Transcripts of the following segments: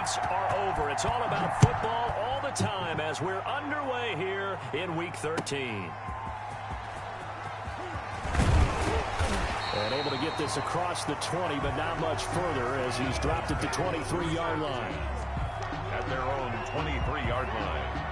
moments are over. It's all about football all the time as we're underway here in Week 13. And able to get this across the 20, but not much further as he's dropped it to 23-yard line. At their own 23-yard line.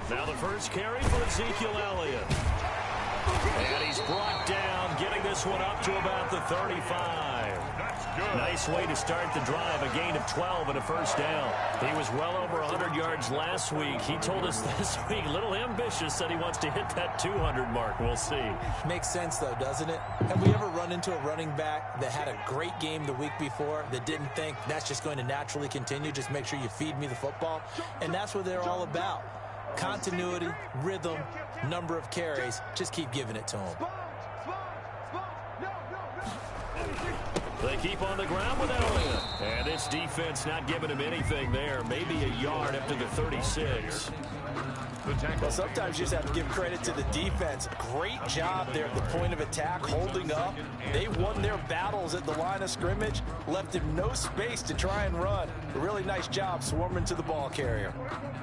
Now the first carry for Ezekiel Elliott. And he's brought down, getting this one up to about the 35. That's good. Nice way to start the drive, a gain of 12 and a first down. He was well over 100 yards last week. He told us this week, a little ambitious, said he wants to hit that 200 mark. We'll see. Makes sense, though, doesn't it? Have we ever run into a running back that had a great game the week before that didn't think that's just going to naturally continue? Just make sure you feed me the football. And that's what they're all about. Continuity, rhythm, number of carries. Just keep giving it to him. They keep on the ground with Elliott. And this defense not giving him anything there. Maybe a yard up to the 36. Well, sometimes you just have to give credit to the defense. Great job there at the point of attack, holding up. They won their battles at the line of scrimmage, left him no space to try and run. A really nice job swarming to the ball carrier.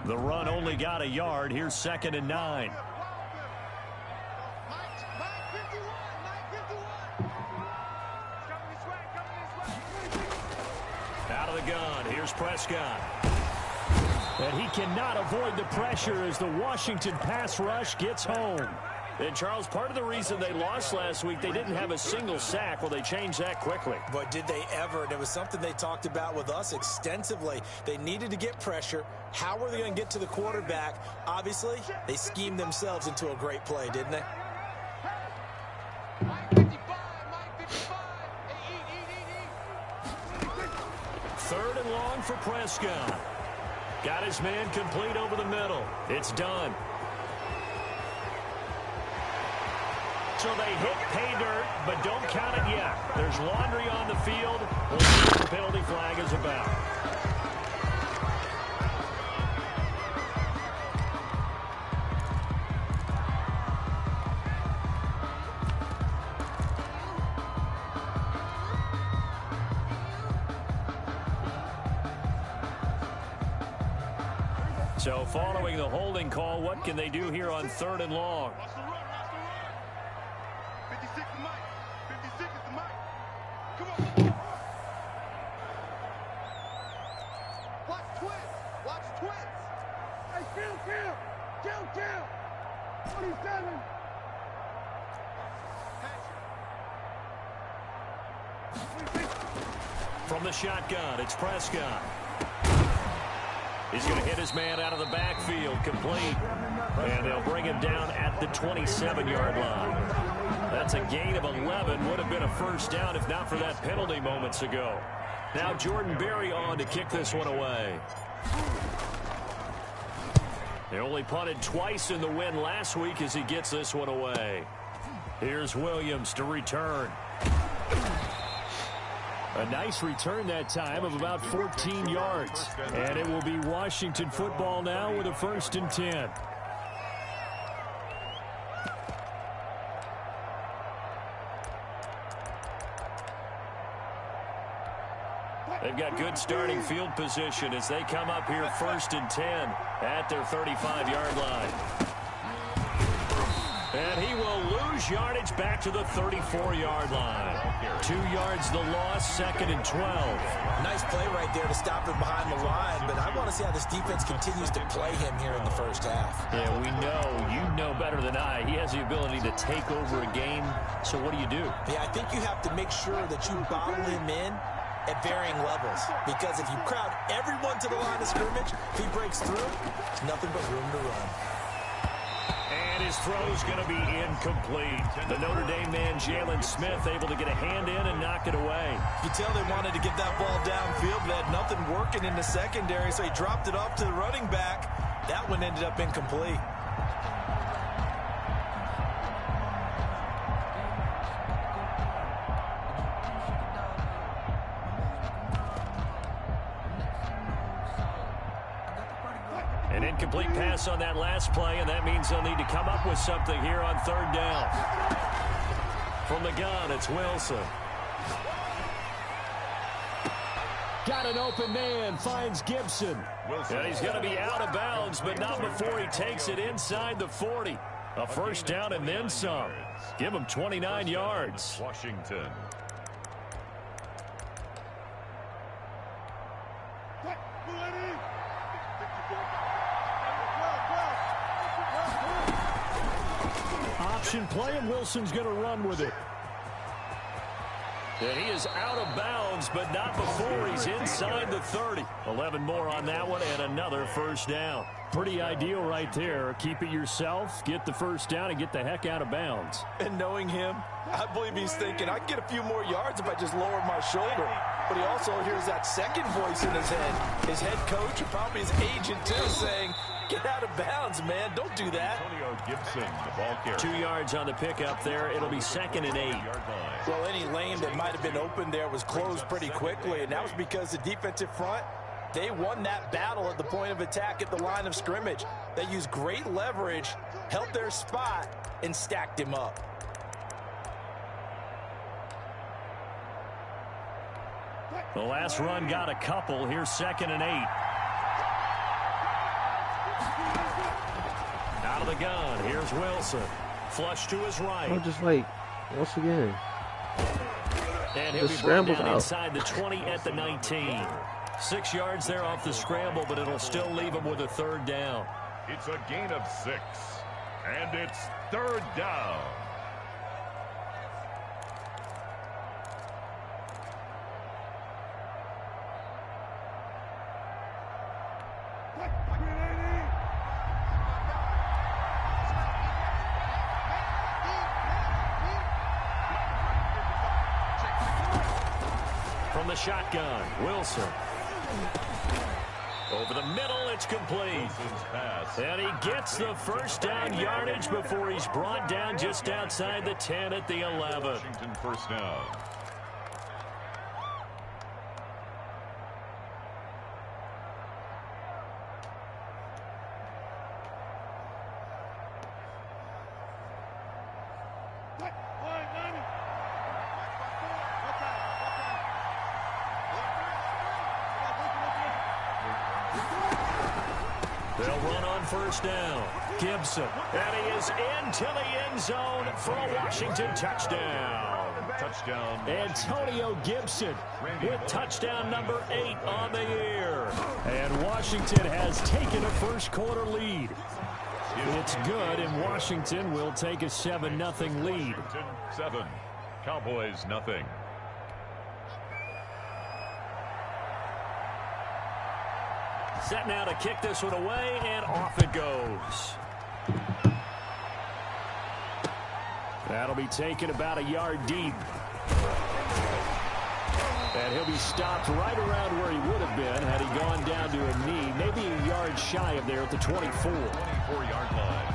The run only got a yard. Here's 2nd and 9. Out of the gun. Here's Prescott. And he cannot avoid the pressure as the Washington pass rush gets home. And, Charles, part of the reason they lost last week, they didn't have a single sack. Well, they changed that quickly. But did they ever? And it was something they talked about with us extensively. They needed to get pressure. How were they going to get to the quarterback? Obviously, they schemed themselves into a great play, didn't they? Third and long for Prescott. Got his man complete over the middle. It's done. So they hit pay dirt, but don't count it yet. There's laundry on the field. We'll see what the penalty flag is about. So following the holding call, what can they do here on 3rd and long? 56 is Mike. 56 is the Mike. Come on. Watch twins. Watch twins. Hey, kill. 27. From the shotgun, it's Prescott. He's going to hit his man out of the backfield, complete. And they'll bring him down at the 27-yard line. That's a gain of 11. Would have been a first down if not for that penalty moments ago. Now Jordan Berry on to kick this one away. They only punted twice in the win last week as he gets this one away. Here's Williams to return. A nice return that time of about 14 yards. And it will be Washington football now with a 1st and 10. They've got good starting field position as they come up here 1st and 10 at their 35-yard line. And he will lose yardage back to the 34-yard line. 2 yards the loss, 2nd and 12. Nice play right there to stop him behind the line, but I want to see how this defense continues to play him here in the first half. Yeah, we know. You know better than I. He has the ability to take over a game. So what do you do? Yeah, I think you have to make sure that you bottle him in at varying levels, because if you crowd everyone to the line of scrimmage, if he breaks through, there's nothing but room to run. And his throw's going to be incomplete. The Notre Dame man, Jalen Smith, able to get a hand in and knock it away. You tell they wanted to get that ball downfield, but had nothing working. working in the secondary, so he dropped it off to the running back. That one ended up incomplete. An incomplete pass on that last play, and that means they'll need to come up with something here on third down. From the gun, it's Wilson. Got an open man, finds Gibson. And he's going to be out of bounds, but not before he takes it inside the 40. A first down and then some. Give him 29 yards. Washington. Option play, and Wilson's going to run with it. And he is out of bounds, but not before he's inside the 30. 11 more on that one, and another first down. Pretty ideal right there. Keep it yourself, get the first down, and get the heck out of bounds. And knowing him, I believe he's thinking, I can get a few more yards if I just lower my shoulder. But he also hears that second voice in his head. His head coach, and probably his agent too, saying, get out of bounds, man. Don't do that. Antonio Gibson, the ball carrier. 2 yards on the pickup there. It'll be 2nd and 8. Well, any lane that might have been open there was closed pretty quickly, and that was because the defensive front, they won that battle at the point of attack at the line of scrimmage. They used great leverage, held their spot, and stacked him up. The last run got a couple. Here's 2nd and 8. Out of the gun. Here's Wilson. Flush to his right. Oh, just like, once again. And he'll be brought down inside the 20 at the 19. 6 yards there off the scramble, but it'll still leave him with a third down. It's a gain of 6. And it's third down. From the shotgun, Wilson. Over the middle, it's complete. And he gets the first down yardage before he's brought down just outside the 10 at the 11. Washington first down. They'll run on first down. Gibson. And he is into the end zone for a Washington touchdown. Touchdown. Antonio Gibson with touchdown number 8 on the year. And Washington has taken a first quarter lead. It's good, and Washington will take a 7-0 lead. 7. Cowboys nothing. Set now to kick this one away, and off it goes. That'll be taken about a yard deep. And he'll be stopped right around where he would have been had he gone down to a knee, maybe a yard shy of there at the 24. 24-yard line.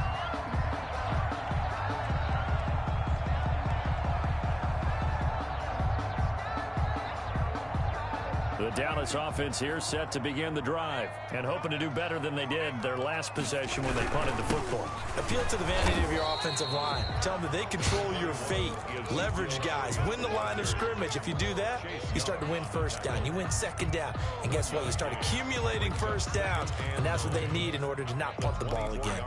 The Dallas offense here set to begin the drive and hoping to do better than they did their last possession when they punted the football. Appeal to the vanity of your offensive line. Tell them that they control your fate. Leverage guys. Win the line of scrimmage. If you do that, you start to win first down. You win second down. And guess what? You start accumulating first downs. And that's what they need in order to not punt the ball again.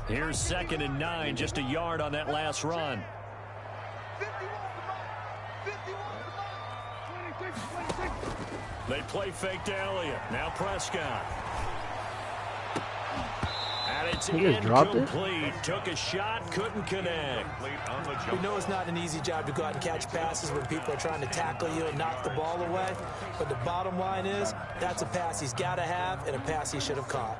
Here's 2nd and 9, just a yard on that last run. They play fake to Elliott. Now Prescott. And it's He just dropped it? incomplete. Took a shot, couldn't connect. We know it's not an easy job to go out and catch passes when people are trying to tackle you and knock the ball away. But the bottom line is, that's a pass he's got to have and a pass he should have caught.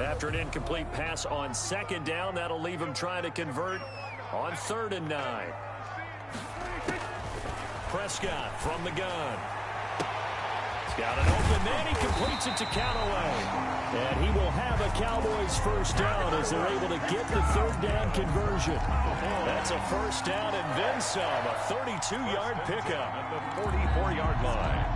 After an incomplete pass on second down, that'll leave him trying to convert on 3rd and 9. Prescott from the gun. He's got an open man. He completes it to Callaway. And he will have a Cowboys first down as they're able to get the 3rd down conversion. That's a first down and then some. A 32-yard pickup. At the 44-yard line.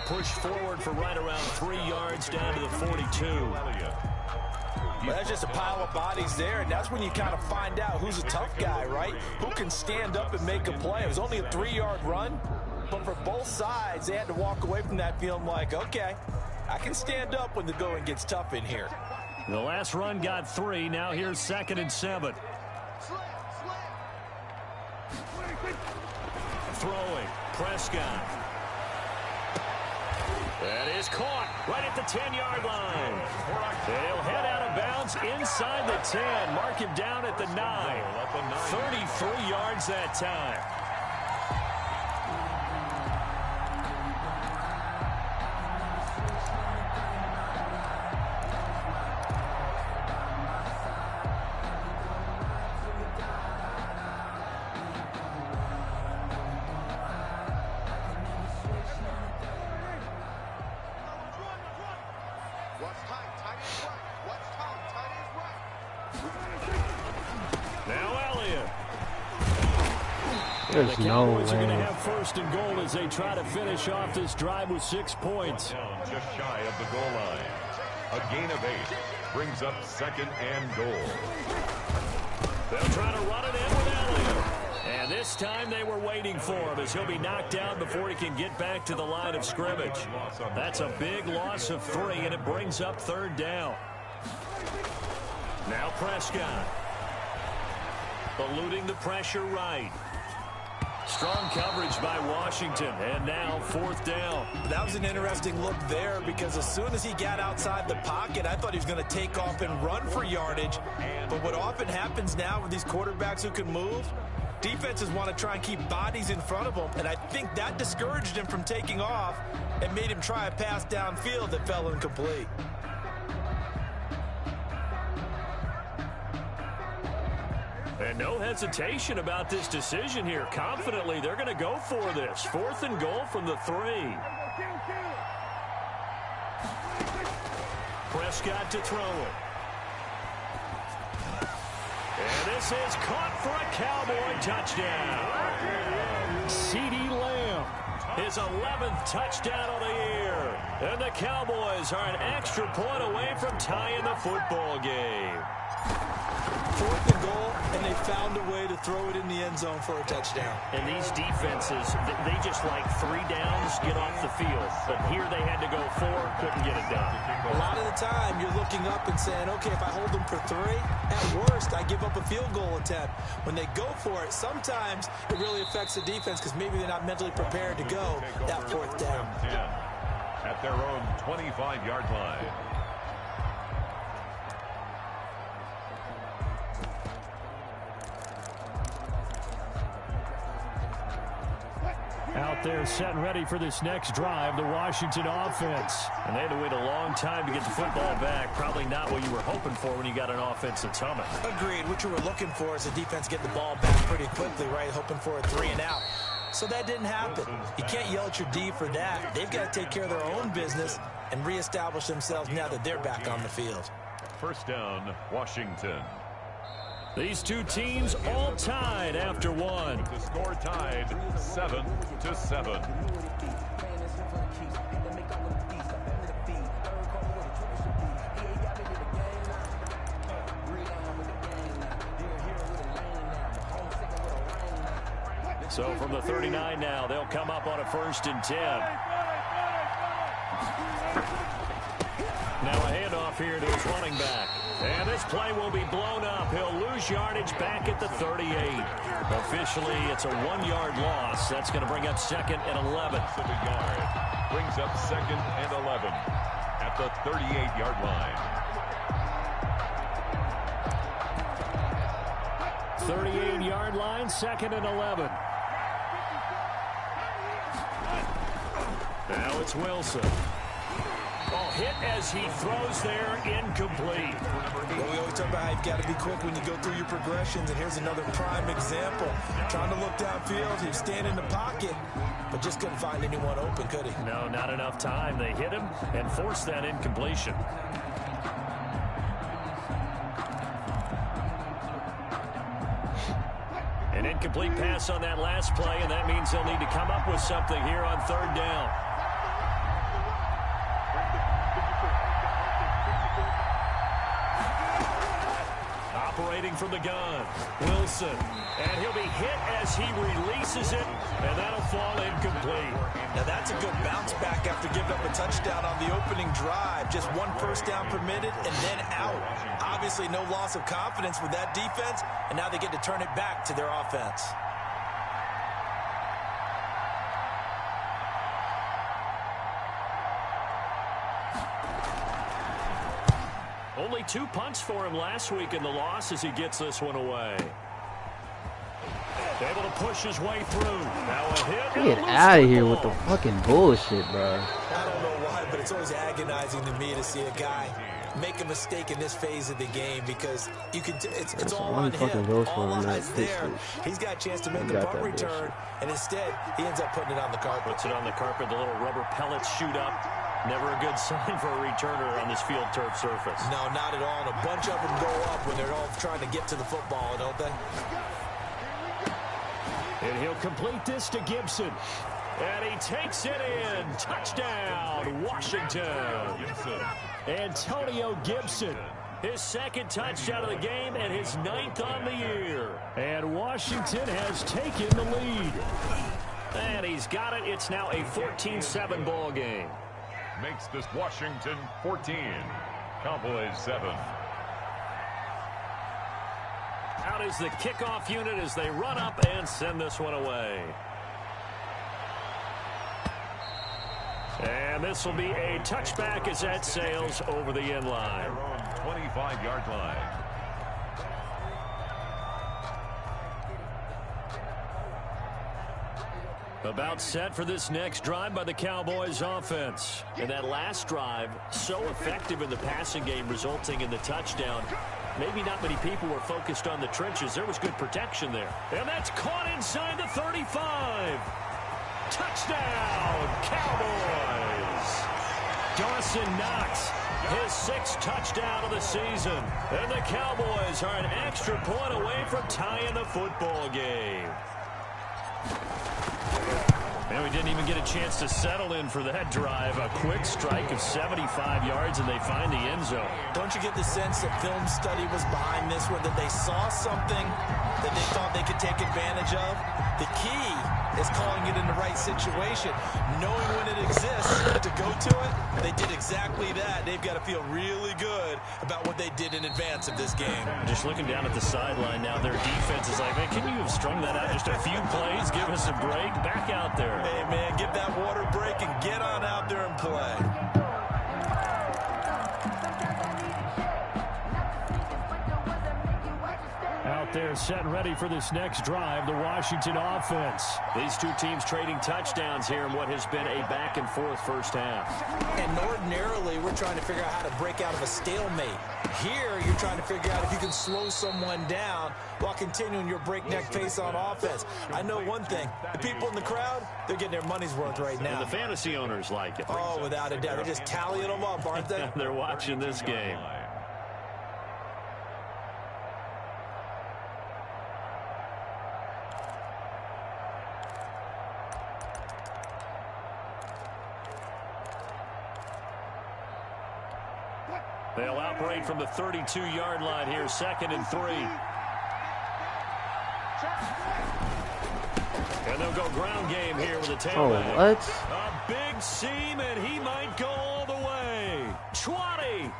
Push forward for right around 3 yards down to the 42. Well, that's just a pile of bodies there, and that's when you kind of find out who's a tough guy, right? Who can stand up and make a play. It was only a 3-yard run, but for both sides, they had to walk away from that feeling like, okay, I can stand up when the going gets tough in here. The last run got 3. Now here's 2nd and 7. Throwing. Prescott. That is caught right at the 10-yard line. And he'll head out of bounds inside the 10. Mark him down at the 9. 33 yards that time. There's the Cowboys are going to have 1st and goal as they try to finish off this drive with 6 points. Down just shy of the goal line. A gain of 8 brings up 2nd and goal. They'll try to run it in with Elliott. And this time they were waiting for him as he'll be knocked down before he can get back to the line of scrimmage. That's a big loss of 3, and it brings up 3rd down. Now Prescott. Eluding the pressure right. Strong coverage by Washington, and now 4th down. That was an interesting look there because as soon as he got outside the pocket, I thought he was going to take off and run for yardage. But what often happens now with these quarterbacks who can move, defenses want to try and keep bodies in front of them, and I think that discouraged him from taking off and made him try a pass downfield that fell incomplete. And no hesitation about this decision here. Confidently, they're going to go for this. 4th and goal from the 3. Prescott to throw it. And this is caught for a Cowboy touchdown. CeeDee Lamb, his 11th touchdown of the year. And the Cowboys are an extra point away from tying the football game. 4th and goal, and they found a way to throw it in the end zone for a touchdown. And these defenses, they just like 3 downs, get off the field. But here they had to go 4, couldn't get it done. A lot of the time, you're looking up and saying, okay, if I hold them for 3, at worst, I give up a field goal attempt. When they go for it, sometimes it really affects the defense because maybe they're not mentally prepared to go that 4th down. At their own 25-yard line. Out there set and ready for this next drive, the Washington offense. And they had to wait a long time to get the football back. Probably not what you were hoping for when you got an offense that's humming. Agreed. What you were looking for is the defense getting the ball back pretty quickly, right? Hoping for a 3 and out. So that didn't happen. You can't yell at your D for that. They've got to take care of their own business and reestablish themselves now that they're back on the field. 1st down, Washington. These two teams all tied after one. The score tied 7-7. So from the 39 now, they'll come up on a 1st and 10. Now a handoff here to his running back. And this play will be blown up. He'll lose yardage back at the 38. Officially, it's a 1-yard loss. That's going to bring up 2nd and 11. Of a yard. Brings up 2nd and 11 at the 38-yard line. 38-yard line, 2nd and 11. Now it's Wilson. Oh, hit as he throws there, incomplete. Well, we always talk about how you've got to be quick when you go through your progressions, and here's another prime example. Trying to look downfield, he's standing in the pocket, but just couldn't find anyone open, could he? No, not enough time. They hit him and forced that incompletion. An incomplete pass on that last play, and that means they'll need to come up with something here on 3rd down. Operating from the gun, Wilson. And he'll be hit as he releases it, and that'll fall incomplete. Now that's a good bounce back after giving up a touchdown on the opening drive. Just 1 first down permitted and then out. Obviously no loss of confidence with that defense, and now they get to turn it back to their offense. Only 2 punts for him last week in the loss as he gets this one away. Able to push his way through. Now a hit. Get out of here with the fucking bullshit, bro. I don't know why, but it's always agonizing to me to see a guy make a mistake in this phase of the game, because you can it's all on him. All eyes there. He's got a chance to make a punt return, and instead he ends up putting it on the carpet. Puts it on the carpet. The little rubber pellets shoot up. Never a good sign for a returner on this field turf surface. No, not at all. And a bunch of them go up when they're all trying to get to the football, don't they? And he'll complete this to Gibson. And he takes it in. Touchdown, Washington. Antonio Gibson. His 2nd touchdown of the game and his 9th on the year. And Washington has taken the lead. And he's got it. It's now a 14-7 ball game. Makes this Washington 14. Cowboys 7. Out is the kickoff unit as they run up and send this one away. And this will be a touchback as that sails over the end line. Their own 25-yard line. About set for this next drive by the Cowboys offense. And that last drive, so effective in the passing game, resulting in the touchdown. Maybe not many people were focused on the trenches. There was good protection there. And that's caught inside the 35. Touchdown, Cowboys. Dawson Knox, his 6th touchdown of the season. And the Cowboys are an extra point away from tying the football game. And we didn't even get a chance to settle in for that drive. A quick strike of 75 yards, and they find the end zone. Don't you get the sense that film study was behind this one, that they saw something that they thought they could take advantage of? The key is calling it in the right situation, knowing when it exists to go to it. They did exactly that. They've got to feel really good about what they did in advance of this game. Just looking down at the sideline now, their defense is like, man, can you have strung that out just a few plays? Give us a break. Back out there. Hey, man, give that water break and get on out there and play. Out there set and ready for this next drive, the Washington offense. These two teams trading touchdowns here in what has been a back-and-forth first half. And ordinarily, we're trying to figure out how to break out of a stalemate. Here, you're trying to figure out if you can slow someone down while continuing your breakneck pace on offense. I know one thing. The people in the crowd, they're getting their money's worth right now. And the fantasy owners like it. Oh, without a doubt. They're just tallying them up, aren't they? They're watching this game. They'll operate from the 32-yard line here, 2nd and 3. And they'll go ground game here with a tailback. Oh, what? A big seam, and he might go all the way. 20.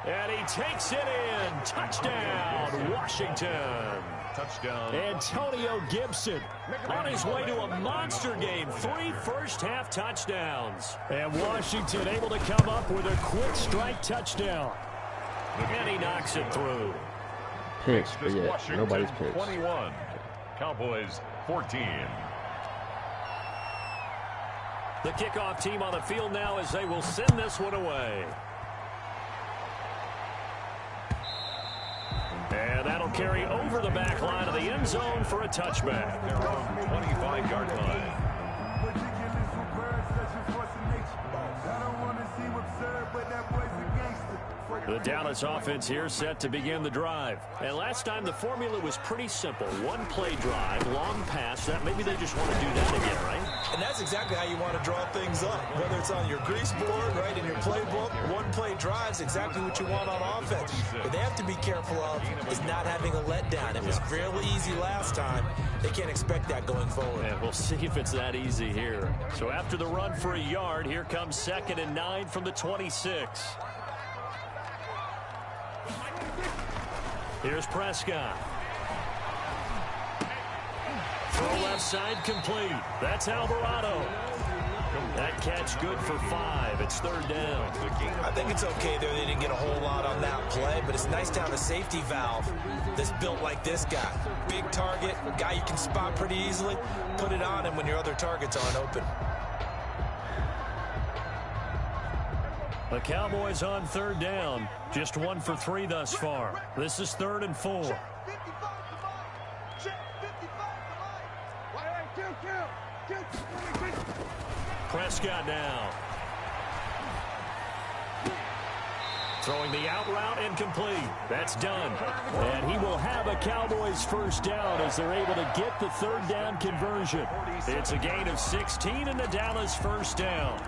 And he takes it in. Touchdown, Washington. Touchdown. Antonio Gibson on his way to a monster game. 3 first-half touchdowns. And Washington able to come up with a quick strike touchdown. And he knocks it through. Picks, but yeah, Washington nobody's picks. 21. Cowboys 14. The kickoff team on the field now as they will send this one away. And that'll carry over the back line of the end zone for a touchback. Their own 25-yard line. The Dallas offense here set to begin the drive. And last time the formula was pretty simple. One-play drive, long pass. That maybe they just want to do that again, right? And that's exactly how you want to draw things up. Whether it's on your grease board, right, in your playbook, one-play drives exactly what you want on offense. What they have to be careful of is not having a letdown. It was fairly easy last time. They can't expect that going forward. And we'll see if it's that easy here. So after the run for a yard, here comes 2nd and 9 from the 26. Here's Prescott. Throw left side complete. That's Alvarado. That catch good for 5. It's 3rd down. I think it's okay there. They didn't get a whole lot on that play, but it's nice to have a safety valve that's built like this guy. Big target, guy you can spot pretty easily. Put it on him when your other targets aren't open. The Cowboys on 3rd down. Just 1 for 3 thus far. This is 3rd and 4. Prescott now. Throwing the out route incomplete. That's done. And he will have a Cowboys first down as they're able to get the 3rd down conversion. It's a gain of 16 and the Dallas first down.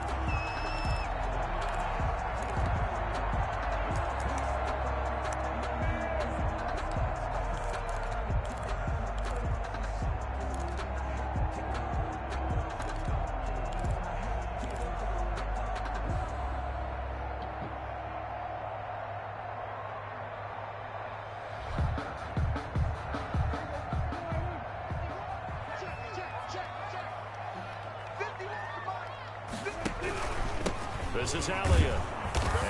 This is Elliott.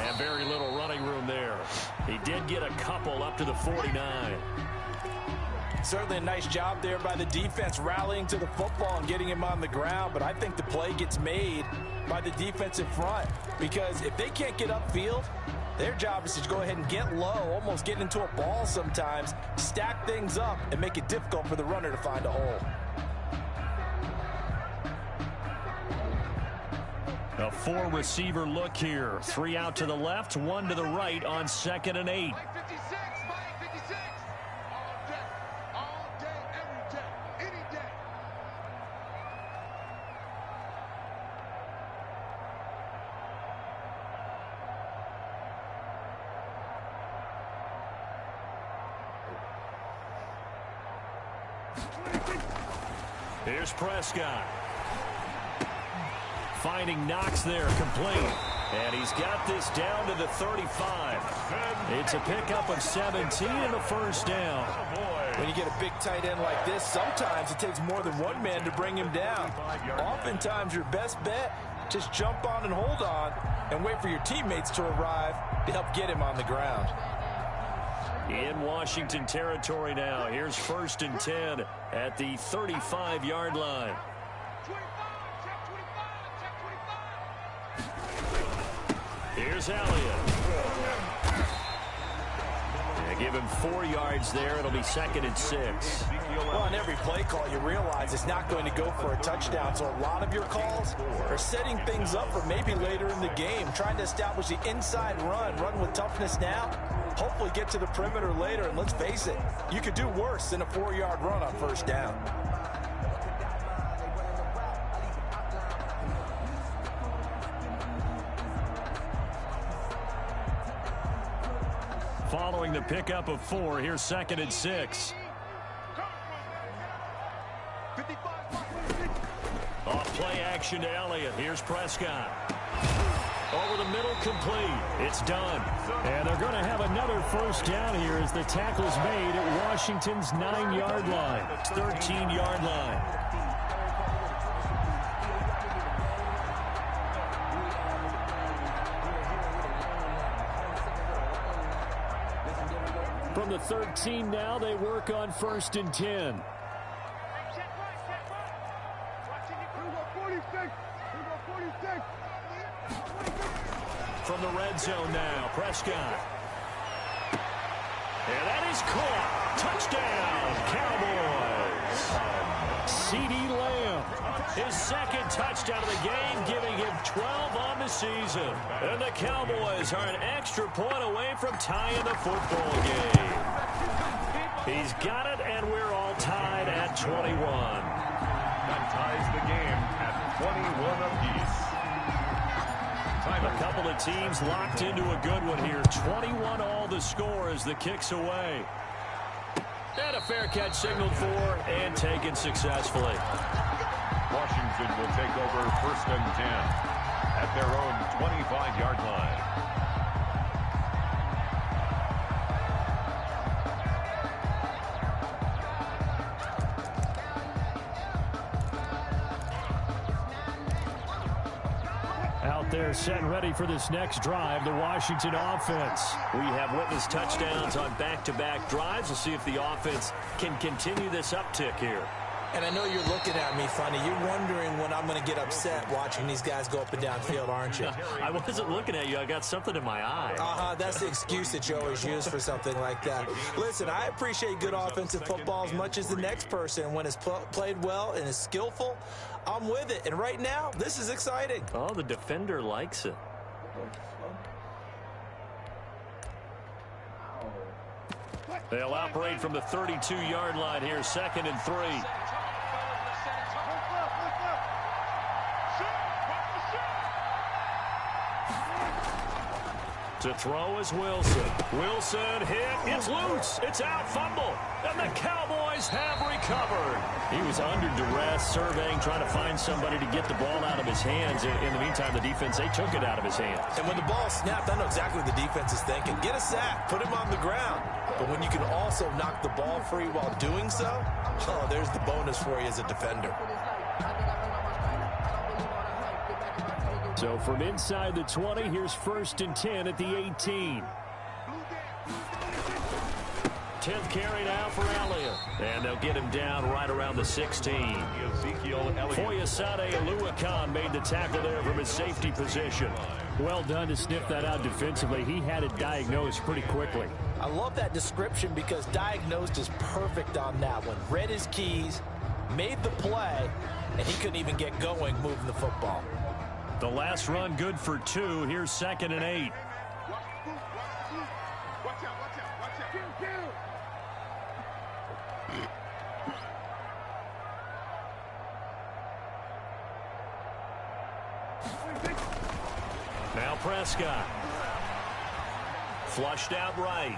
And very little running room there. He did get a couple up to the 49. Certainly a nice job there by the defense rallying to the football and getting him on the ground, but I think the play gets made by the defensive front because if they can't get upfield, their job is to go ahead and get low, almost get into a ball sometimes, stack things up, and make it difficult for the runner to find a hole. A 4-receiver look here. 3 out to the left, 1 to the right on 2nd and 8. Here's Prescott. Finding Knox there, complete. And he's got this down to the 35. It's a pickup of 17 and a first down. When you get a big tight end like this, sometimes it takes more than one man to bring him down. Oftentimes, your best bet, just jump on and hold on and wait for your teammates to arrive to help get him on the ground. In Washington territory now. Here's 1st and 10 at the 35-yard line. Here's Elliott. Yeah, give him 4 yards there. It'll be 2nd and 6. Well, on every play call, you realize it's not going to go for a touchdown. So a lot of your calls are setting things up for maybe later in the game, trying to establish the inside run with toughness now, hopefully get to the perimeter later. And let's face it, you could do worse than a 4-yard run on first down. following the pickup of 4. Here's 2nd and 6. Off play action to Elliott. Here's Prescott. Over the middle, complete. It's done. And they're going to have another first down here as the tackle's made at Washington's 9-yard line. 13-yard line. From the 13 now, they work on 1st and 10. From the red zone now, Prescott. And that is caught. Touchdown, Cowboys. CeeDee Lamb, his 2nd touchdown of the game, giving him 12 on the season. And the Cowboys are an extra point away from tying the football game. He's got it, and we're all tied at 21. That ties the game at 21 apiece. A couple of teams locked into a good one here. 21 all the score as the kick's away. And a fair catch signaled for and taken successfully. Washington will take over 1st and 10 at their own 25-yard line. They're set and ready for this next drive, the Washington offense. We have witnessed touchdowns on back-to-back drives. We'll see if the offense can continue this uptick here. And I know you're looking at me funny. You're wondering when I'm going to get upset watching these guys go up and down field, aren't you? I wasn't looking at you. I got something in my eye. That's the excuse that you always use for something like that. Listen, I appreciate good offensive football as much as the next person. When it's played well and is skillful, I'm with it. And right now, this is exciting. Oh, the defender likes it. They'll operate from the 32-yard line here, 2nd and 3. To throw is Wilson. Wilson hit. It's loose. It's out. Fumble. And the Cowboys have recovered. He was under duress, surveying, trying to find somebody to get the ball out of his hands. In the meantime, the defense, they took it out of his hands. And when the ball snapped, I know exactly what the defense is thinking. Get a sack. Put him on the ground. But when you can also knock the ball free while doing so, oh, there's the bonus for you as a defender. So from inside the 20, here's 1st and 10 at the 18. 10th carry now for Elliott. And they'll get him down right around the 16. Foyesade Oluwakan made the tackle there from his safety position. Well done to sniff that out defensively. He had it diagnosed pretty quickly. I love that description because diagnosed is perfect on that one. Read his keys, made the play, and he couldn't even get going moving the football. The last run good for 2. Here's 2nd and 8. Now Prescott. Flushed out right.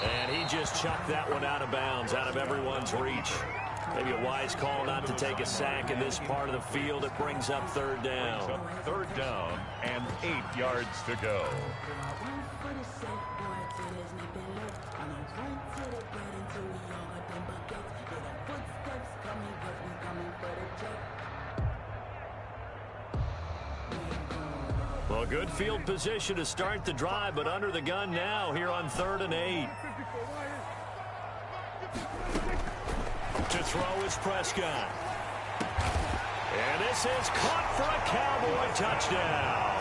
And he just chucked that one out of bounds, out of everyone's reach. Maybe a wise call not to take a sack in this part of the field. It brings up 3rd down. 3rd down and 8 yards to go. Well, good field position to start the drive, but under the gun now here on 3rd and 8. To throw is Prescott. And this is caught for a Cowboy touchdown.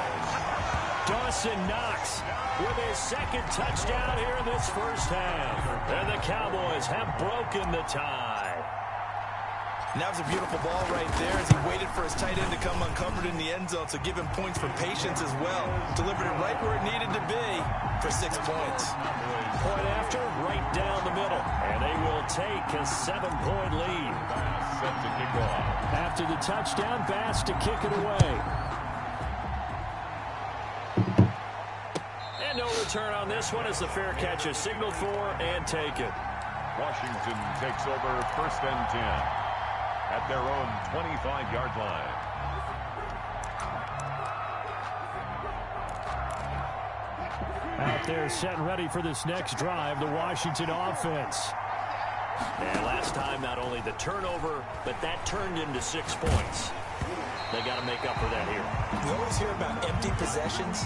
Dawson Knox with his 2nd touchdown here in this first half. And the Cowboys have broken the tie. And that was a beautiful ball right there as he waited for his tight end to come uncovered in the end zone, so give him points for patience as well. Delivered it right where it needed to be for 6 points. Point after, right down the middle. And they will take a 7-point lead. Bass set to kick off. After the touchdown, Bass to kick it away. And no return on this one as the fair catch is signaled for and taken. Washington takes over 1st and 10 at their own 25-yard line. Out there set and ready for this next drive, the Washington offense. And last time, not only the turnover, but that turned into 6 points. They got to make up for that here. You always hear about empty possessions,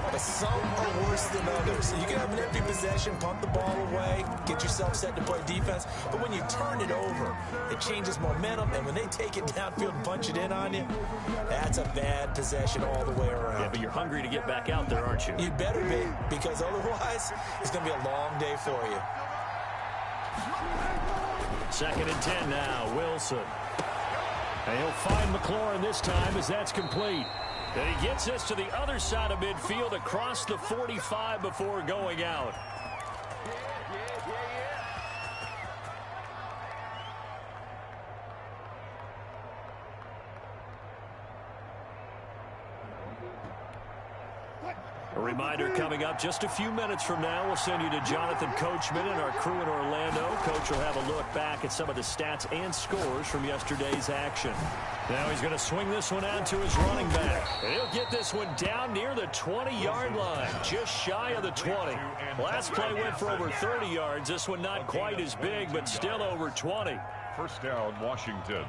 but some are worse than others. You can have an empty possession, punt the ball away, get yourself set to play defense, but when you turn it over, it changes momentum, and when they take it downfield and punch it in on you, that's a bad possession all the way around. Yeah, but you're hungry to get back out there, aren't you? You better be, because otherwise, it's going to be a long day for you. 2nd and 10 now, Wilson. And he'll find McLaurin this time as that's complete. And he gets this to the other side of midfield across the 45 before going out. A reminder coming up just a few minutes from now. We'll send you to Jonathan Coachman and our crew in Orlando. Coach will have a look back at some of the stats and scores from yesterday's action. Now he's going to swing this one out to his running back. And he'll get this one down near the 20-yard line, just shy of the 20. Last play went for over 30 yards. This one not quite as big, but still over 20. 1st down, Washington.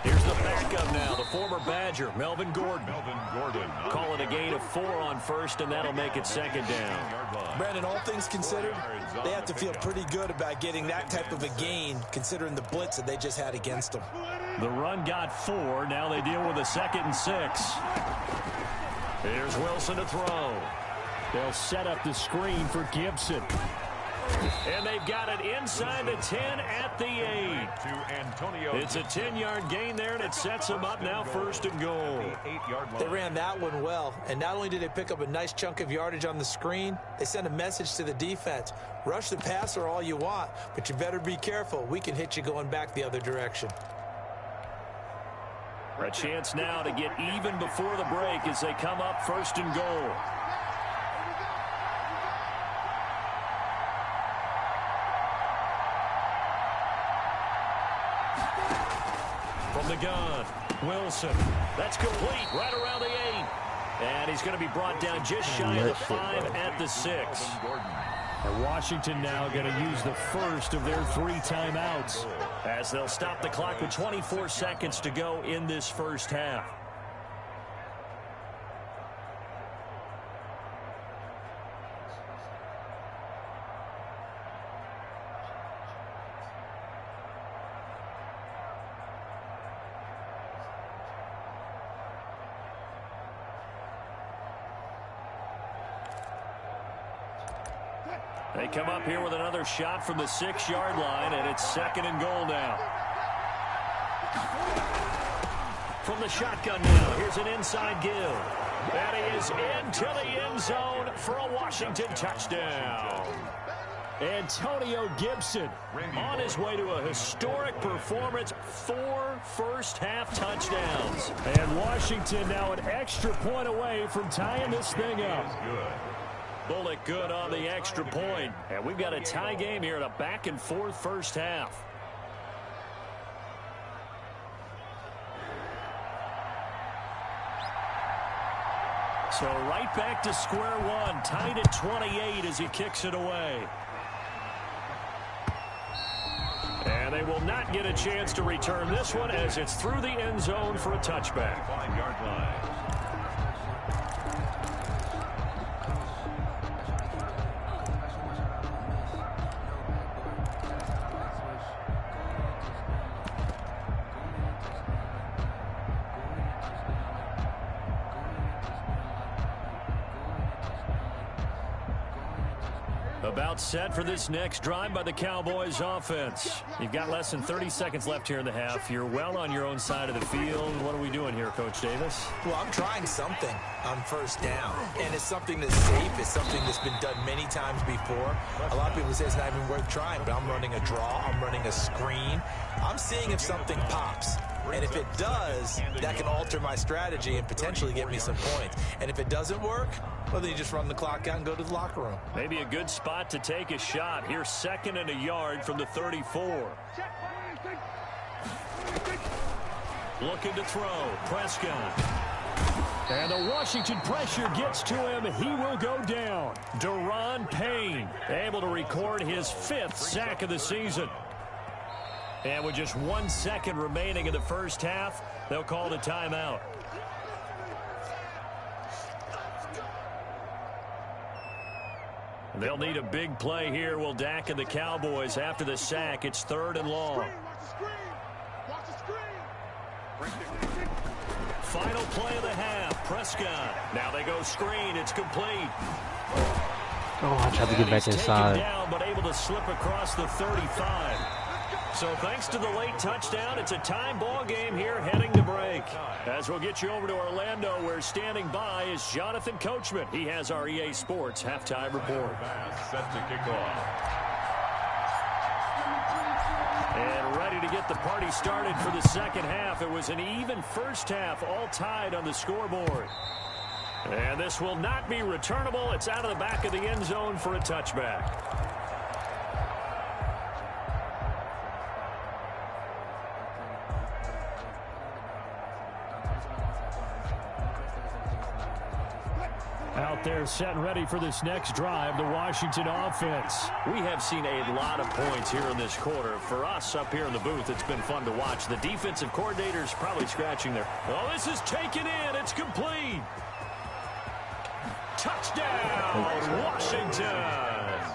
Here's the backup now, the former Badger, Melvin Gordon. Call it a gain of 4 on 1st, and that'll make it 2nd down. Brandon, all things considered, they have to feel pretty good about getting that type of a gain, considering the blitz that they just had against them. The run got 4. Now they deal with a 2nd and 6. Here's Wilson to throw. They'll set up the screen for Gibson. And they've got it inside the 10 at the 8. It's a 10-yard gain there, and it sets them up now 1st and goal. They ran that one well, and not only did they pick up a nice chunk of yardage on the screen, they sent a message to the defense. Rush the passer all you want, but you better be careful. We can hit you going back the other direction. A chance now to get even before the break as they come up 1st and goal. From the gun, Wilson. That's complete right around the 8. And he's going to be brought down just shy of the 5 at the 6. And Washington now going to use the first of their 3 timeouts, as they'll stop the clock with 24 seconds to go in this first half. They come up here with another shot from the 6-yard line, and it's 2nd and goal now. From the shotgun now, here's an inside give. That is into the end zone for a Washington touchdown. Antonio Gibson on his way to a historic performance, 4 first-half touchdowns. And Washington now an extra point away from tying this thing up. Bullock good on the extra point. And we've got a tie game here in a back-and-forth first half. So right back to square one, tied at 28 as he kicks it away. And they will not get a chance to return this one as it's through the end zone for a touchback. 5-yard line. About set for this next drive by the Cowboys offense. You've got less than 30 seconds left here in the half. You're well on your own side of the field. What are we doing here, Coach Davis? Well, I'm trying something on first down, and it's something that's safe. It's something that's been done many times before. A lot of people say it's not even worth trying, but I'm running a draw. I'm running a screen. I'm seeing if something pops. And if it does, that can alter my strategy and potentially get me some points. And if it doesn't work, well, then you just run the clock out and go to the locker room. Maybe a good spot to take a shot. Here's 2nd and a yard from the 34. Looking to throw. Prescott. And the Washington pressure gets to him. He will go down. Deron Payne able to record his 5th sack of the season. And with just 1 second remaining in the first half, they'll call the timeout. They'll need a big play here. Will Dak and the Cowboys after the sack. It's 3rd and long. Final play of the half. Prescott. Now they go screen. It's complete. Oh, I tried to get back inside. Down, but able to slip across the 35. So thanks to the late touchdown, it's a tie ball game here heading to break. As we'll get you over to Orlando, where standing by is Jonathan Coachman. He has our EA Sports halftime report. Set to kick off. And ready to get the party started for the second half. It was an even first half, all tied on the scoreboard. And this will not be returnable. It's out of the back of the end zone for a touchback. Out there set and ready for this next drive, the Washington offense. We have seen a lot of points here in this quarter. For us up here in the booth, it's been fun to watch. The defensive coordinator's probably scratching their... Oh, this is taken in. It's complete. Touchdown, Washington.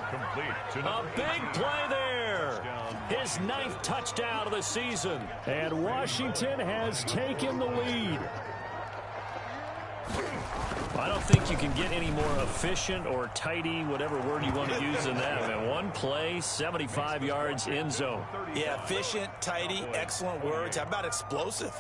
Complete. A big play there. His 9th touchdown of the season. And Washington has taken the lead. I don't think you can get any more efficient or tidy, whatever word you want to use in that. Man, one play, 75 yards in zone. Yeah, efficient, tidy, excellent words. How about explosive?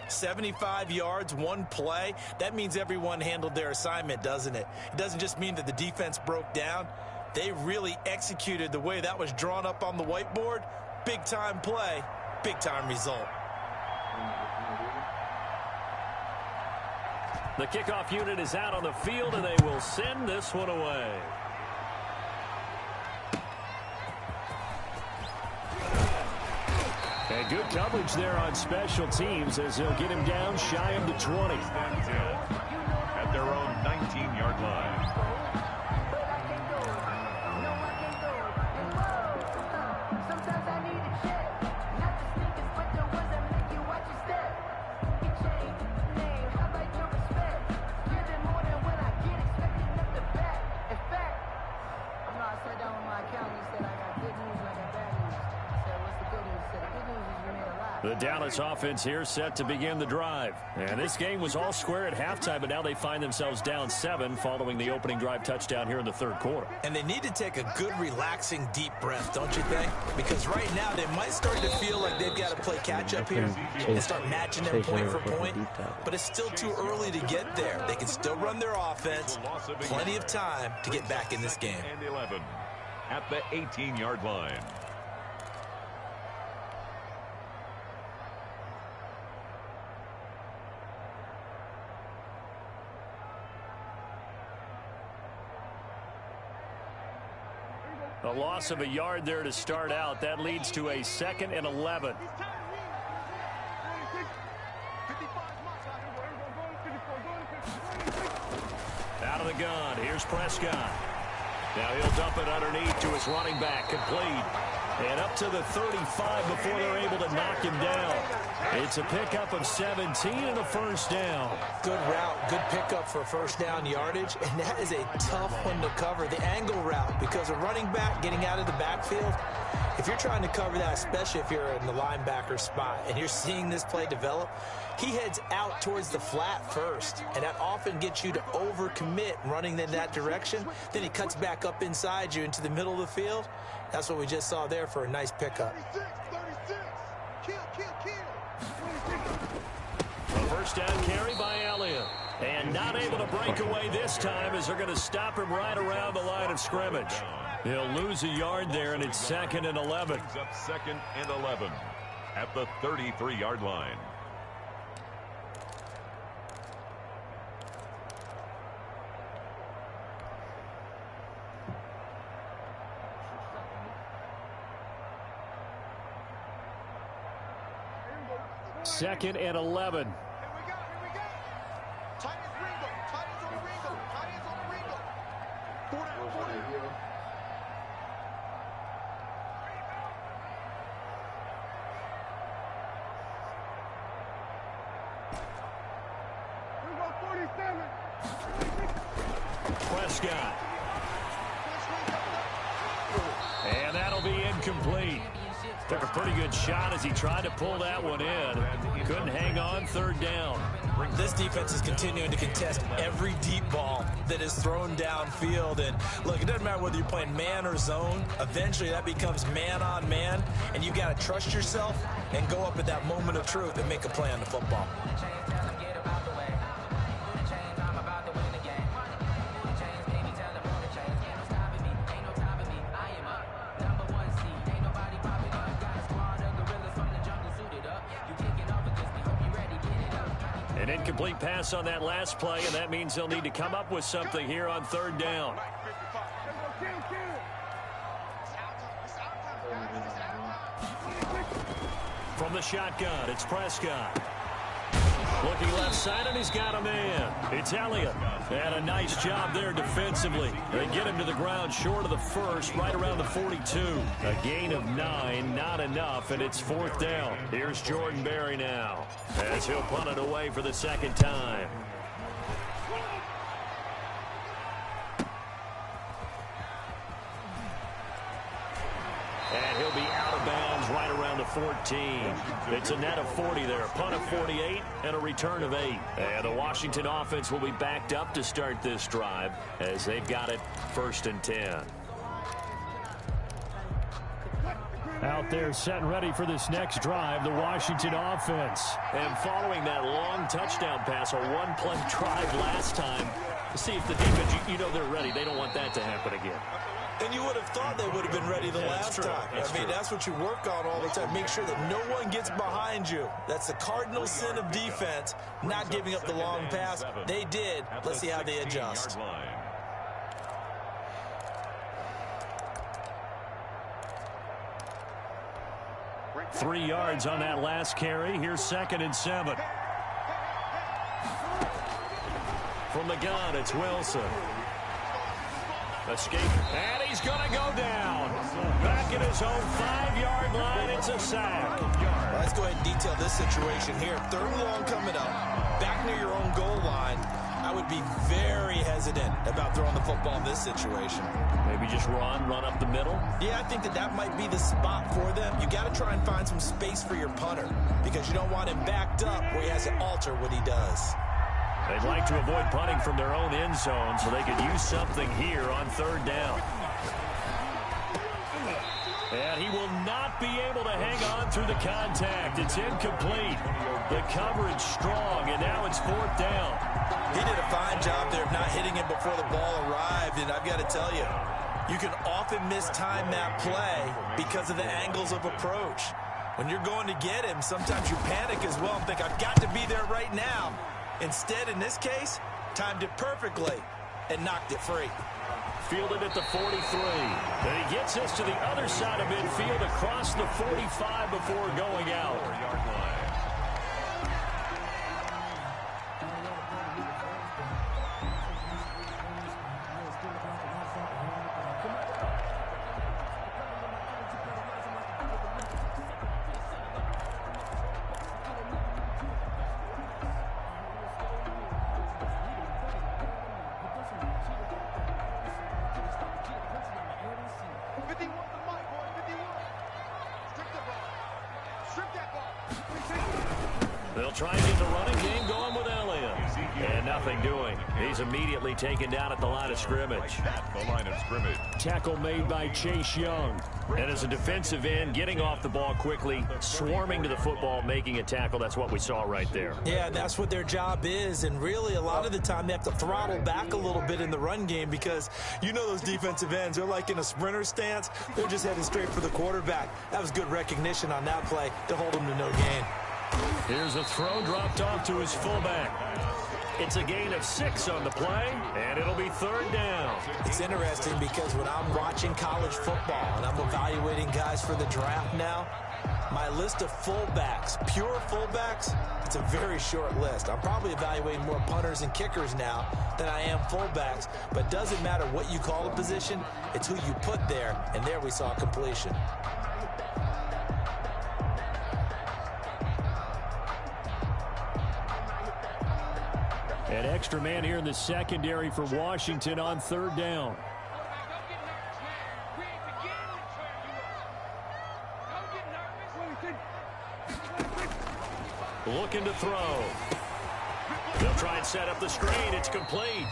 75 yards, one play. That means everyone handled their assignment, doesn't it? It doesn't just mean that the defense broke down. They really executed the way that was drawn up on the whiteboard. Big-time play, big-time result. The kickoff unit is out on the field, and they will send this one away. And good coverage there on special teams as they'll get him down shy of the 20. At their own 19-yard line. The Dallas offense here set to begin the drive. And this game was all square at halftime, but now they find themselves down 7 following the opening drive touchdown here in the 3rd quarter. And they need to take a good, relaxing, deep breath, don't you think? Because right now they might start to feel like they've got to play catch-up here and start matching them point for point. But it's still too early to get there. They can still run their offense. Plenty of time to get back in this game. And 11 at the 18-yard line. A loss of a yard there to start out. That leads to a 2nd and 11. Out of the gun. Here's Prescott. Now he'll dump it underneath to his running back. Complete. And up to the 35 before they're able to knock him down. It's a pickup of 17 and a first down. Good route, good pickup for first down yardage, and that is a tough one to cover, the angle route, because a running back getting out of the backfield, if you're trying to cover that, especially if you're in the linebacker spot and you're seeing this play develop, he heads out towards the flat first, and that often gets you to overcommit running in that direction. Then he cuts back up inside you into the middle of the field. That's what we just saw there for a nice pickup. 36. Kill. A first down carry by Elliott. And not able to break away this time as they're going to stop him right around the line of scrimmage. He'll lose a yard there, and it's 2nd and 11. Brings up 2nd and 11 at the 33-yard line. Second and 11. Here we go. Tight ends Ringo. Tight ends on the Ringo. Tight ends on the Ringo. 4 down. Here we go, 47. Prescott. And that'll be incomplete. Took a pretty good shot as he tried to pull that one in. Couldn't hang on, 3rd down. This defense is continuing to contest every deep ball that is thrown downfield. And look, it doesn't matter whether you're playing man or zone. Eventually that becomes man on man, and you got to trust yourself and go up at that moment of truth and make a play on the football. An incomplete pass on that last play, and that means they'll need to come up with something here on 3rd down. From the shotgun, it's Prescott. Looking left side, and he's got a man. It's Elliott. And a nice job there defensively. They get him to the ground short of the first, right around the 42. A gain of 9, not enough, and it's 4th down. Here's Jordan Berry now, as he'll punt it away for the 2nd time. And he'll be out of bounds right around the 14. It's a net of 40 there. Punt of 48 and a return of 8. And the Washington offense will be backed up to start this drive as they've got it 1st and 10. Out there set and ready for this next drive, the Washington offense. And following that long touchdown pass, a one-play drive last time, see if the defense, you know they're ready. They don't want that to happen again. And you would have thought they would have been ready the last time. I mean, that's what you work on all the time. Make sure that no one gets behind you. That's the cardinal sin of defense, not giving up the long pass. They did. Let's see how they adjust. 3 yards on that last carry. Here's 2nd and 7. From the gun, it's Wilson. Escape, and he's going to go down. Back at his own 5-yard line, it's a sack. Let's go ahead and detail this situation here. 3rd and long coming up, back near your own goal line. I would be very hesitant about throwing the football in this situation. Maybe just run up the middle? Yeah, I think that might be the spot for them. You got to try and find some space for your punter because you don't want him backed up where he has to alter what he does. They'd like to avoid punting from their own end zone so they could use something here on 3rd down. And he will not be able to hang on through the contact. It's incomplete. The coverage strong, and now it's 4th down. He did a fine job there of not hitting him before the ball arrived, and I've got to tell you, you can often mistime that play because of the angles of approach. When you're going to get him, sometimes you panic as well and think, I've got to be there right now. Instead, in this case, timed it perfectly and knocked it free. Fielded at the 43. And he gets us to the other side of midfield across the 45 before going out. They'll try and get the running game going with Elliott. And nothing doing. He's immediately taken down at the line of scrimmage. At the line of scrimmage. Tackle made by Chase Young. And as a defensive end, getting off the ball quickly, swarming to the football, making a tackle, that's what we saw right there. Yeah, that's what their job is. And really, a lot of the time, they have to throttle back a little bit in the run game because you know those defensive ends, they're like in a sprinter stance. They're just heading straight for the quarterback. That was good recognition on that play to hold him to no gain. Here's a throw dropped off to his fullback. It's a gain of 6 on the play, and it'll be 3rd down. It's interesting because when I'm watching college football and I'm evaluating guys for the draft now, my list of fullbacks, pure fullbacks, it's a very short list. I'm probably evaluating more punters and kickers now than I am fullbacks, but it doesn't matter what you call a position, it's who you put there, and there we saw completion. An extra man here in the secondary for Washington on 3rd down. Looking to throw. They'll try and set up the screen. It's complete.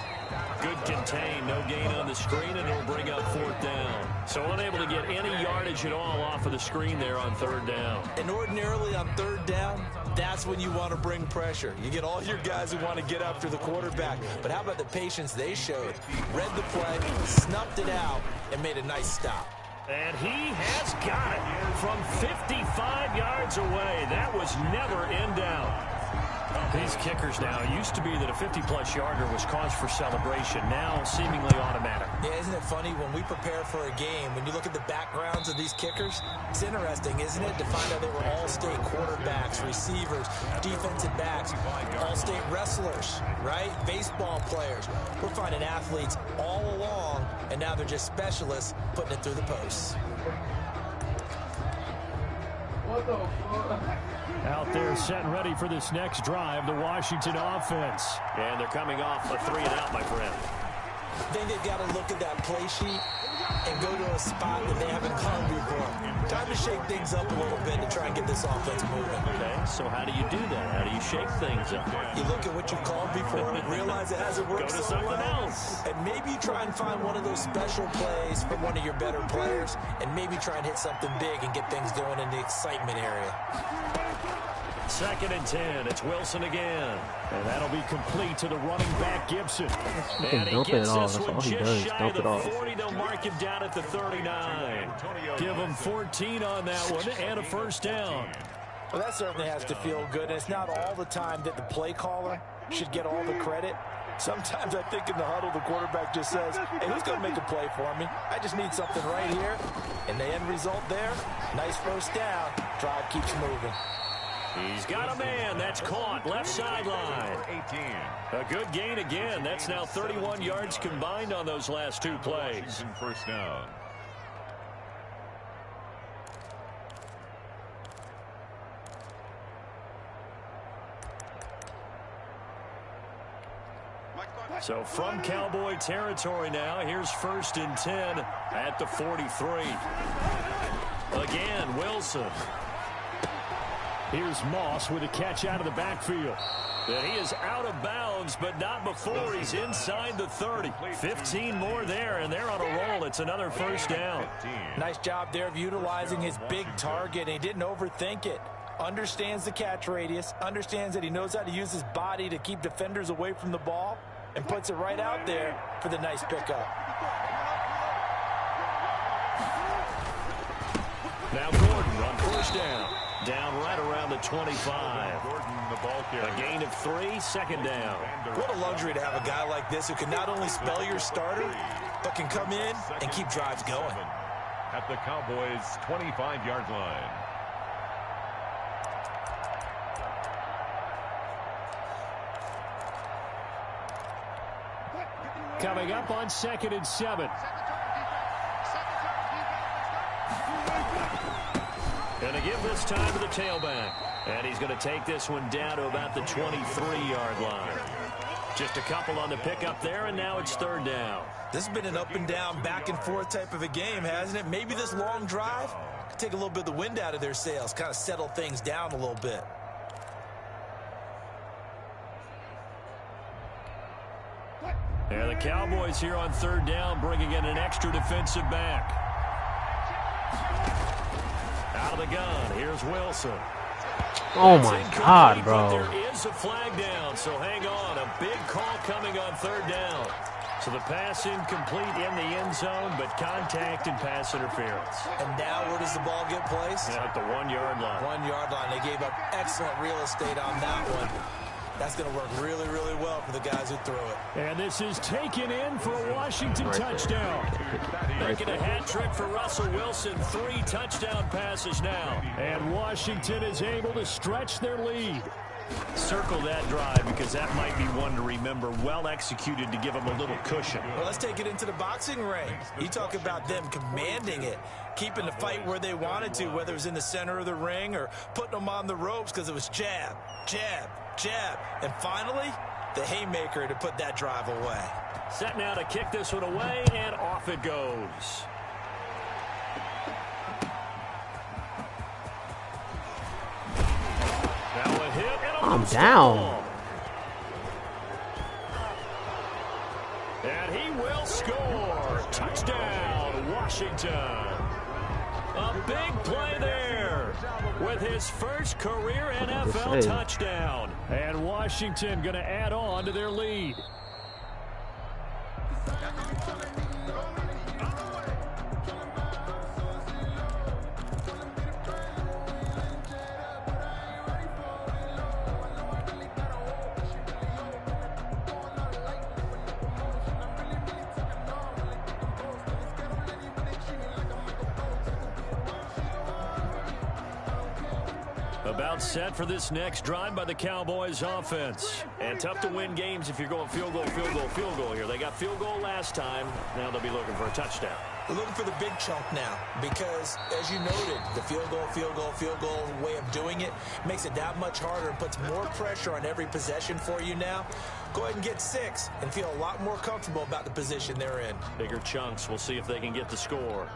Good contain. No gain on the screen, and it'll bring up 4th down. So unable to get any yardage at all off of the screen there on 3rd down. And ordinarily on 3rd down, that's when you want to bring pressure. You get all your guys who want to get after the quarterback. But how about the patience they showed? Read the play, snuffed it out, and made a nice stop. And he has got it from 55 yards away. That was never in doubt. These kickers now, it used to be that a 50-plus yarder was cause for celebration. Now seemingly automatic. Yeah, isn't it funny when we prepare for a game, when you look at the backgrounds of these kickers, it's interesting, isn't it, to find out they were all-state quarterbacks, receivers, defensive backs, all-state wrestlers, right? Baseball players. We're finding athletes all along, and now they're just specialists putting it through the posts. What the fuck? Out there set and ready for this next drive, the Washington offense. And they're coming off a 3-and-out, my friend. I think they've got to look at that play sheet and go to a spot that they haven't gone before. Time to shake things up a little bit to try and get this offense moving. Okay, so how do you do that? How do you shake things up? You look at what you called before, realize it hasn't worked Go to so something well, else. and maybe try and find one of those special plays from one of your better players, and maybe try and hit something big and get things going in the excitement area. 2nd and 10. It's Wilson again. And that'll be complete to the running back, Gibson. And he gets this one all he just does, shy dump of it the off. 40. They'll mark him down at the 39. Give him 14 on that one and a 1st down. Well, that certainly has to feel good, and it's not all the time that the play caller should get all the credit. Sometimes I think in the huddle, the quarterback just says, hey, who's going to make a play for me? I just need something right here. And the end result there, nice 1st down. Drive keeps moving. He's got a man. That's caught. Left sideline. 18. A good gain again. That's now 31 yards combined on those last 2 plays. Washington 1st down. So from Cowboy territory now, here's 1st and 10 at the 43. Again, Wilson. Here's Moss with a catch out of the backfield. And he is out of bounds, but not before he's inside the 30. 15 more there, and they're on a roll. It's another 1st down. Nice job there of utilizing his big target. He didn't overthink it. Understands the catch radius, understands that he knows how to use his body to keep defenders away from the ball, and puts it right out there for the nice pickup. Now Gordon on 1st down. Down right around the 25. Gordon, the ball carrier. A gain of 3, 2nd down. What a luxury to have a guy like this who can not only spell your starter, but can come in and keep drives going. At the Cowboys' 25-yard line. Coming up on 2nd and 7. Going to give this time to the tailback. And he's going to take this one down to about the 23-yard line. Just a couple on the pickup there, and now it's 3rd down. This has been an up and down, back and forth type of a game, hasn't it? Maybe this long drive could take a little bit of the wind out of their sails, kind of settle things down a little bit. And the Cowboys here on third down bringing in an extra defensive back. Out of the gun, here's Wilson. Oh, my God, bro. But there is a flag down, so hang on. A big call coming on third down. So the pass incomplete in the end zone, but contact and pass interference. And now where does the ball get placed? Yeah, at the 1-yard line. 1-yard line. They gave up excellent real estate on that one. That's going to work really, really well for the guys who threw it. And this is taken in for a Washington touchdown. Making a hat trick for Russell Wilson. 3 touchdown passes now. And Washington is able to stretch their lead. Circle that drive because that might be one to remember. Well executed to give them a little cushion. Well, let's take it into the boxing ring. You talk about them commanding it, keeping the fight where they wanted to, whether it was in the center of the ring or putting them on the ropes because it was jab, jab, jab. And finally, the haymaker to put that drive away. Set now to kick this one away, and off it goes. Now a hit and a I'm down. And he will score. Touchdown, Washington. A big play there with his first career NFL touchdown. And Washington going to add on to their lead. About set for this next drive by the Cowboys offense. And tough to win games if you're going field goal, field goal, field goal here. They got field goal last time. Now they'll be looking for a touchdown. We're looking for the big chunk now because, as you noted, the field goal way of doing it makes it that much harder and puts more pressure on every possession for you now. Go ahead and get 6 and feel a lot more comfortable about the position they're in. Bigger chunks. We'll see if they can get the score.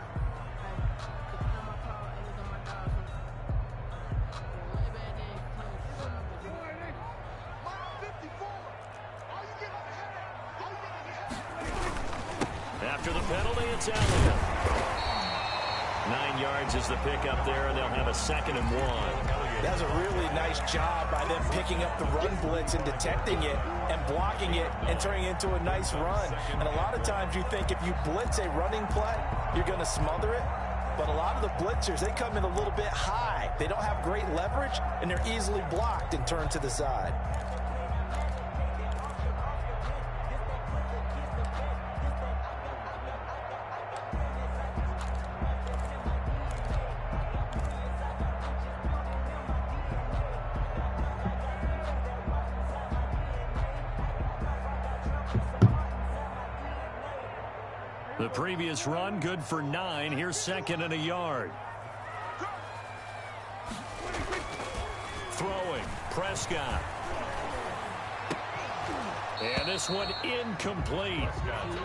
After the penalty, it's Allen. 9 yards is the pickup there, and they'll have a 2nd and 1. That's a really nice job by them picking up the run blitz and detecting it and blocking it and turning it into a nice run. And a lot of times you think if you blitz a running play, you're going to smother it. But a lot of the blitzers, they come in a little bit high. They don't have great leverage, and they're easily blocked and turned to the side. The previous run, good for 9. Here's 2nd and a yard. Throwing, Prescott. And this one incomplete.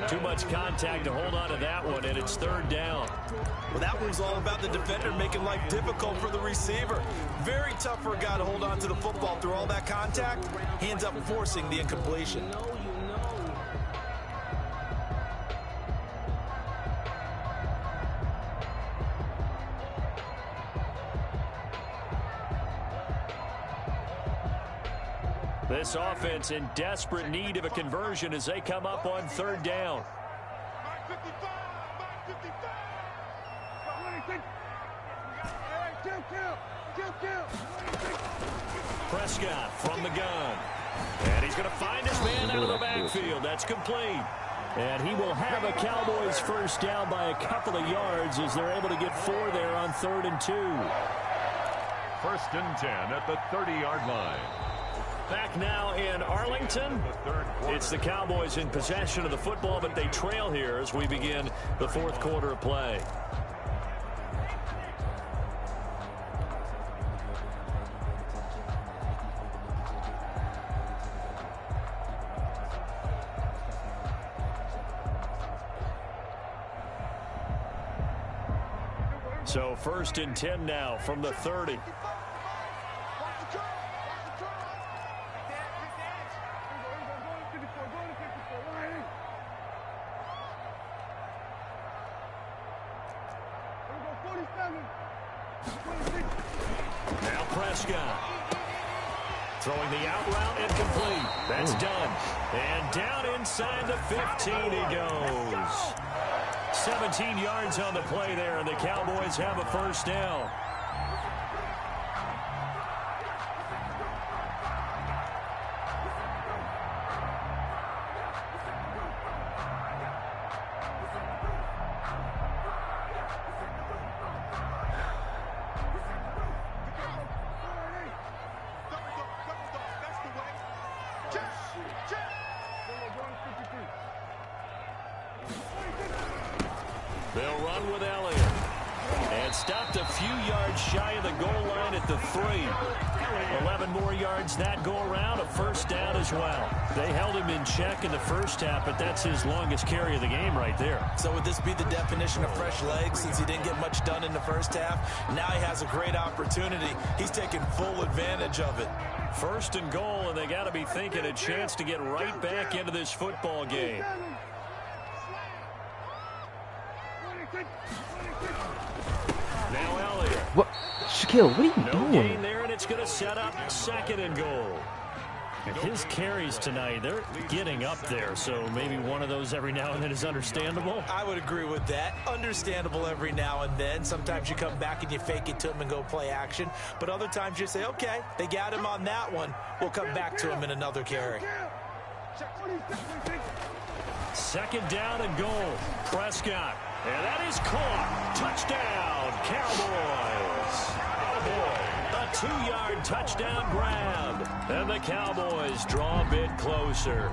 Too much contact to hold on to that one, and it's 3rd down. Well, that one's all about the defender making life difficult for the receiver. Very tough for a guy to hold on to the football through all that contact. Hands up forcing the incompletion. This offense in desperate need of a conversion as they come up on 3rd down. Prescott from the gun. And he's going to find his man out of the backfield. That's complete. And he will have a Cowboys first down by a couple of yards as they're able to get 4 there on 3rd and 2. 1st and 10 at the 30-yard line. Back now in Arlington. It's the Cowboys in possession of the football, but they trail here as we begin the 4th quarter of play. So 1st and 10 now from the 30. Now Prescott. Throwing the out route and complete. That's done. And down inside the 15 he goes. 17 yards on the play there, and the Cowboys have a first down. They'll run with Elliott. And stopped a few yards shy of the goal line at the 3. 11 more yards that go around, a first down as well. They held him in check in the first half, but that's his longest carry of the game right there. So would this be the definition of fresh legs since he didn't get much done in the first half? Now he has a great opportunity. He's taking full advantage of it. First and goal, and they got to be thinking a chance to get right back into this football game. Now Elliott. What? Shaquille, what are you No doing? gain there, and it's going to set up second and goal. And his carries tonight, they're getting up there, so maybe one of those every now and then is understandable. I would agree with that. Understandable every now and then. Sometimes you come back and you fake it to him and go play action. But other times you say, okay, they got him on that one. We'll come back to him in another carry. Second down and goal. Prescott. And that is caught. Touchdown, Cowboys. A 2-yard touchdown grab. And the Cowboys draw a bit closer.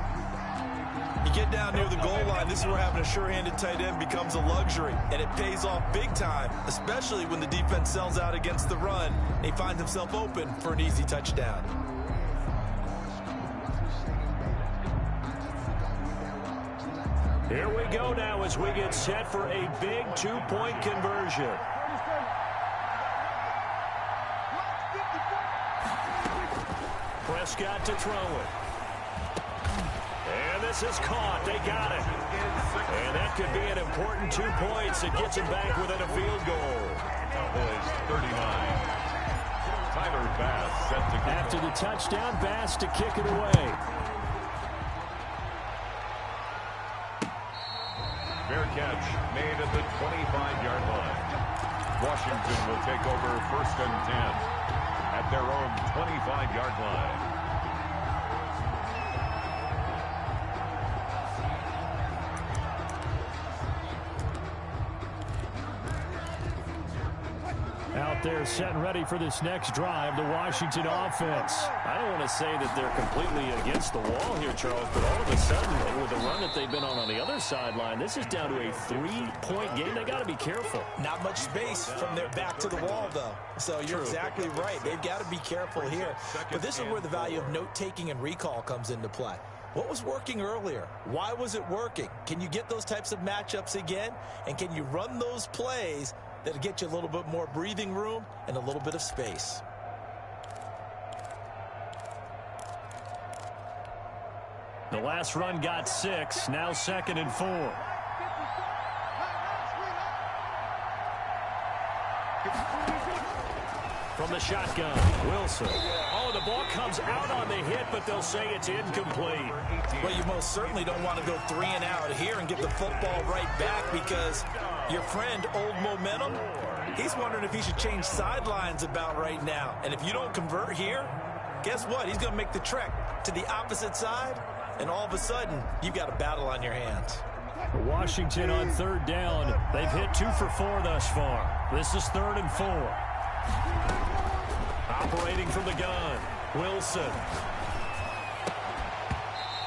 You get down near the goal line, this is where having a sure-handed tight end becomes a luxury. And it pays off big time, especially when the defense sells out against the run. And he finds himself open for an easy touchdown. Here we go now as we get set for a big 2-point conversion. Prescott to throw it. And this is caught. They got it. And that could be an important 2 points. It gets him back within a field goal. Cowboys 39. Tyler Bass set to kick. After the touchdown, Bass to kick it away. Fair catch made at the 25-yard line. Washington will take over first and 10 at their own 25-yard line. Out there set and ready for this next drive, the Washington offense. I don't want to say that they're completely against the wall here, Charles, but all of a sudden, with the run that they've been on the other sideline, this is down to a 3-point game. They got to be careful. Not much space from their back to the wall, though. So you're exactly right. They've got to be careful here. But this is where the value of note-taking and recall comes into play. What was working earlier? Why was it working? Can you get those types of matchups again? And can you run those plays that'll get you a little bit more breathing room and a little bit of space? The last run got 6, now 2nd and 4. From the shotgun, Wilson. Oh, the ball comes out on the hit, but they'll say it's incomplete. Well, you most certainly don't want to go 3 and out here and get the football right back, because your friend, Old Momentum, he's wondering if he should change sidelines about right now. And if you don't convert here, guess what? He's going to make the trek to the opposite side, and all of a sudden, you've got a battle on your hands. Washington on 3rd down. They've hit 2 for 4 thus far. This is 3rd and 4. Operating from the gun, Wilson.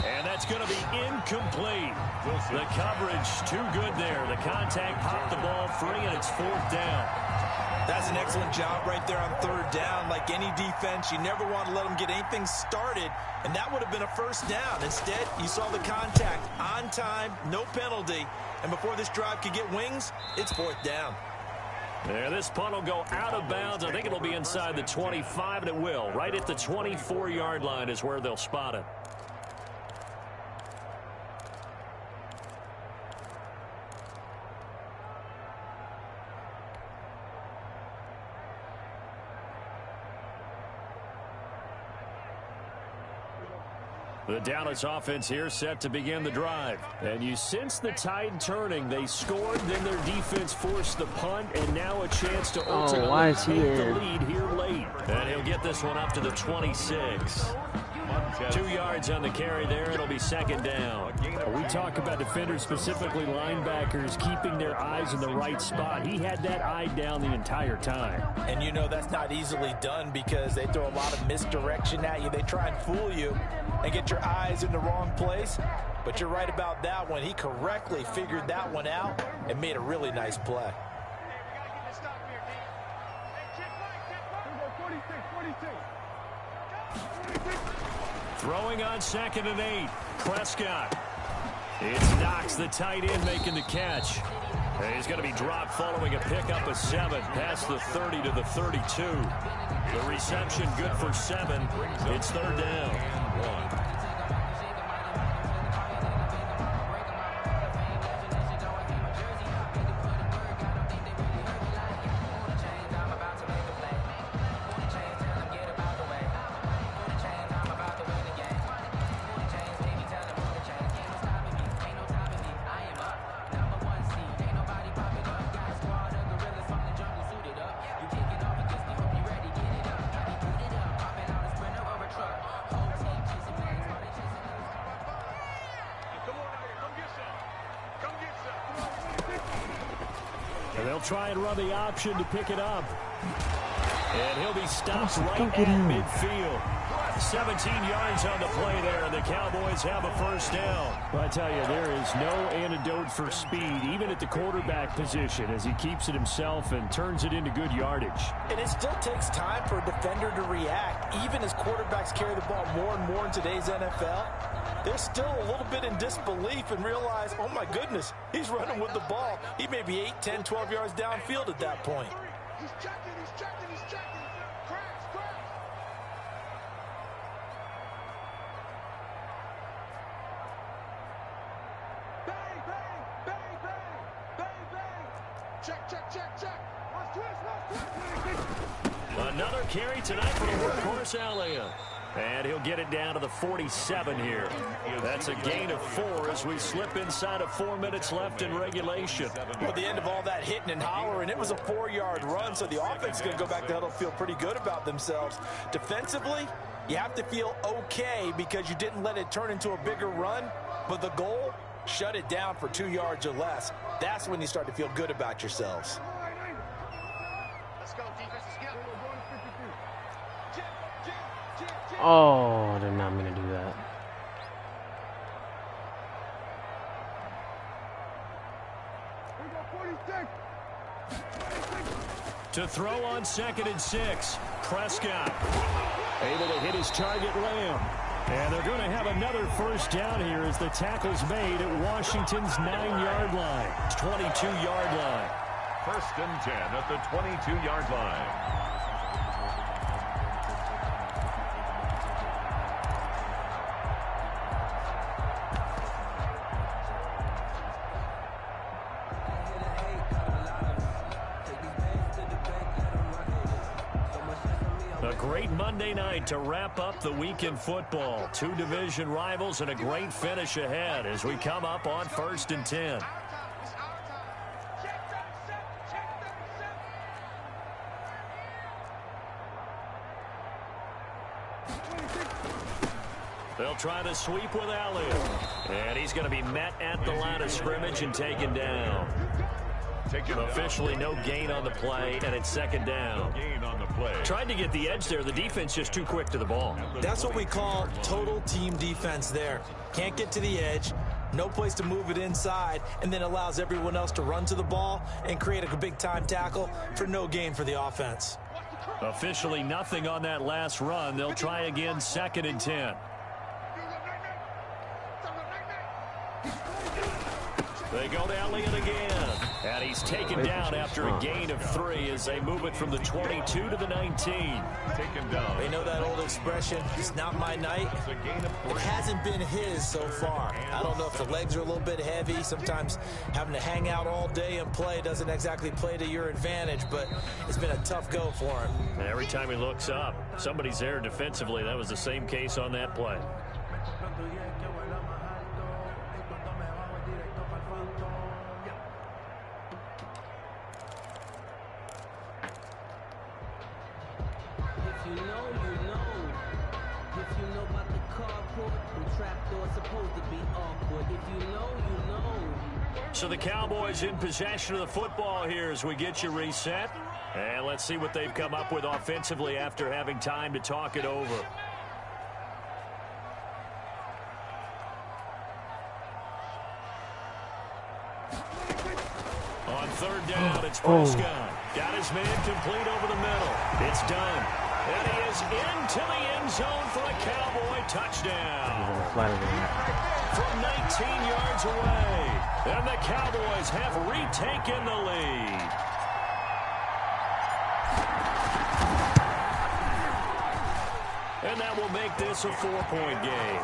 And that's going to be incomplete. The coverage too good there. The contact popped the ball free, and it's 4th down. That's an excellent job right there on 3rd down. Like any defense, you never want to let them get anything started, and that would have been a 1st down. Instead, you saw the contact on time, no penalty, and before this drive could get wings, it's 4th down. Yeah, this punt will go out of bounds. I think it'll be inside the 25, and it will. Right at the 24-yard line is where they'll spot it. The Dallas offense here set to begin the drive. And you sense the tide turning. They scored, then their defense forced the punt, and now a chance to ultimately take the lead here late. And he'll get this one up to the 26. 2 yards on the carry there. It'll be second down. We talk about defenders, specifically linebackers, keeping their eyes in the right spot. He had that eye down the entire time. And you know that's not easily done because they throw a lot of misdirection at you. They try and fool you and get your eyes in the wrong place. But you're right about that one. He correctly figured that one out and made a really nice play. Throwing on 2nd and 8. Prescott. It's Knox, the tight end, making the catch. And he's going to be dropped following a pickup of 7 past the 30 to the 32. The reception good for 7. It's 3rd down. And they'll try and run the option to pick it up. And he'll be stopped right at midfield. 17 yards on the play there, and the Cowboys have a first down. Well, I tell you, there is no antidote for speed, even at the quarterback position, as he keeps it himself and turns it into good yardage. And it still takes time for a defender to react. Even as quarterbacks carry the ball more and more in today's NFL, they're still a little bit in disbelief and realize, oh my goodness, he's running with the ball. He may be 8, 10, 12 yards downfield at that point. He's checking, he's checking, he's checking. Cracks, cracks. Bang, bang, bang, bang, bang, bang. Check, check, check, check. Let's twist, let's twist. Another carry tonight for the workhorse Elliott. And he'll get it down to the 47 here. That's a gain of 4 as we slip inside of 4 minutes left in regulation. Well, the end of all that hitting and hollering, it was a 4-yard run, so the offense is going to go back to huddle, feel pretty good about themselves. Defensively, you have to feel okay because you didn't let it turn into a bigger run, but the goal, shut it down for 2 yards or less. That's when you start to feel good about yourselves. Let's go, defense. Let's get it. Oh, they're not going to do that. To throw on 2nd and 6. Prescott able to hit his target, Lamb. And they're going to have another first down here as the tackle's made at Washington's 9-yard line. 22-yard line. 1st and 10 at the 22-yard line. A great Monday night to wrap up the week in football. 2 division rivals and a great finish ahead as we come up on 1st and 10. They'll try to sweep with Elliott. And he's going to be met at the line of scrimmage and taken down. Officially no gain on the play, and it's 2nd down. Tried to get the edge there. The defense just too quick to the ball. That's what we call total team defense there. Can't get to the edge, no place to move it inside, and then allows everyone else to run to the ball and create a big-time tackle for no gain for the offense. Officially nothing on that last run. They'll try again 2nd and 10. They go to Elliott again. And he's taken down after a gain of 3 as they move it from the 22 to the 19. Taken down. They know that old expression, it's not my night. It hasn't been his so far. I don't know if the legs are a little bit heavy. Sometimes having to hang out all day and play doesn't exactly play to your advantage, but it's been a tough go for him. And every time he looks up, somebody's there defensively. That was the same case on that play. If you know, you know. If you know about the carport, the trapdoor's supposed to be awkward. If you know, you know. So the Cowboys in possession of the football here as we get you reset. And let's see what they've come up with offensively after having time to talk it over. On third down, it's Prescott. Got his man complete over the middle. It's done. And he is into the end zone for a Cowboy touchdown. From 19 yards away. And the Cowboys have retaken the lead. And that will make this a 4-point game.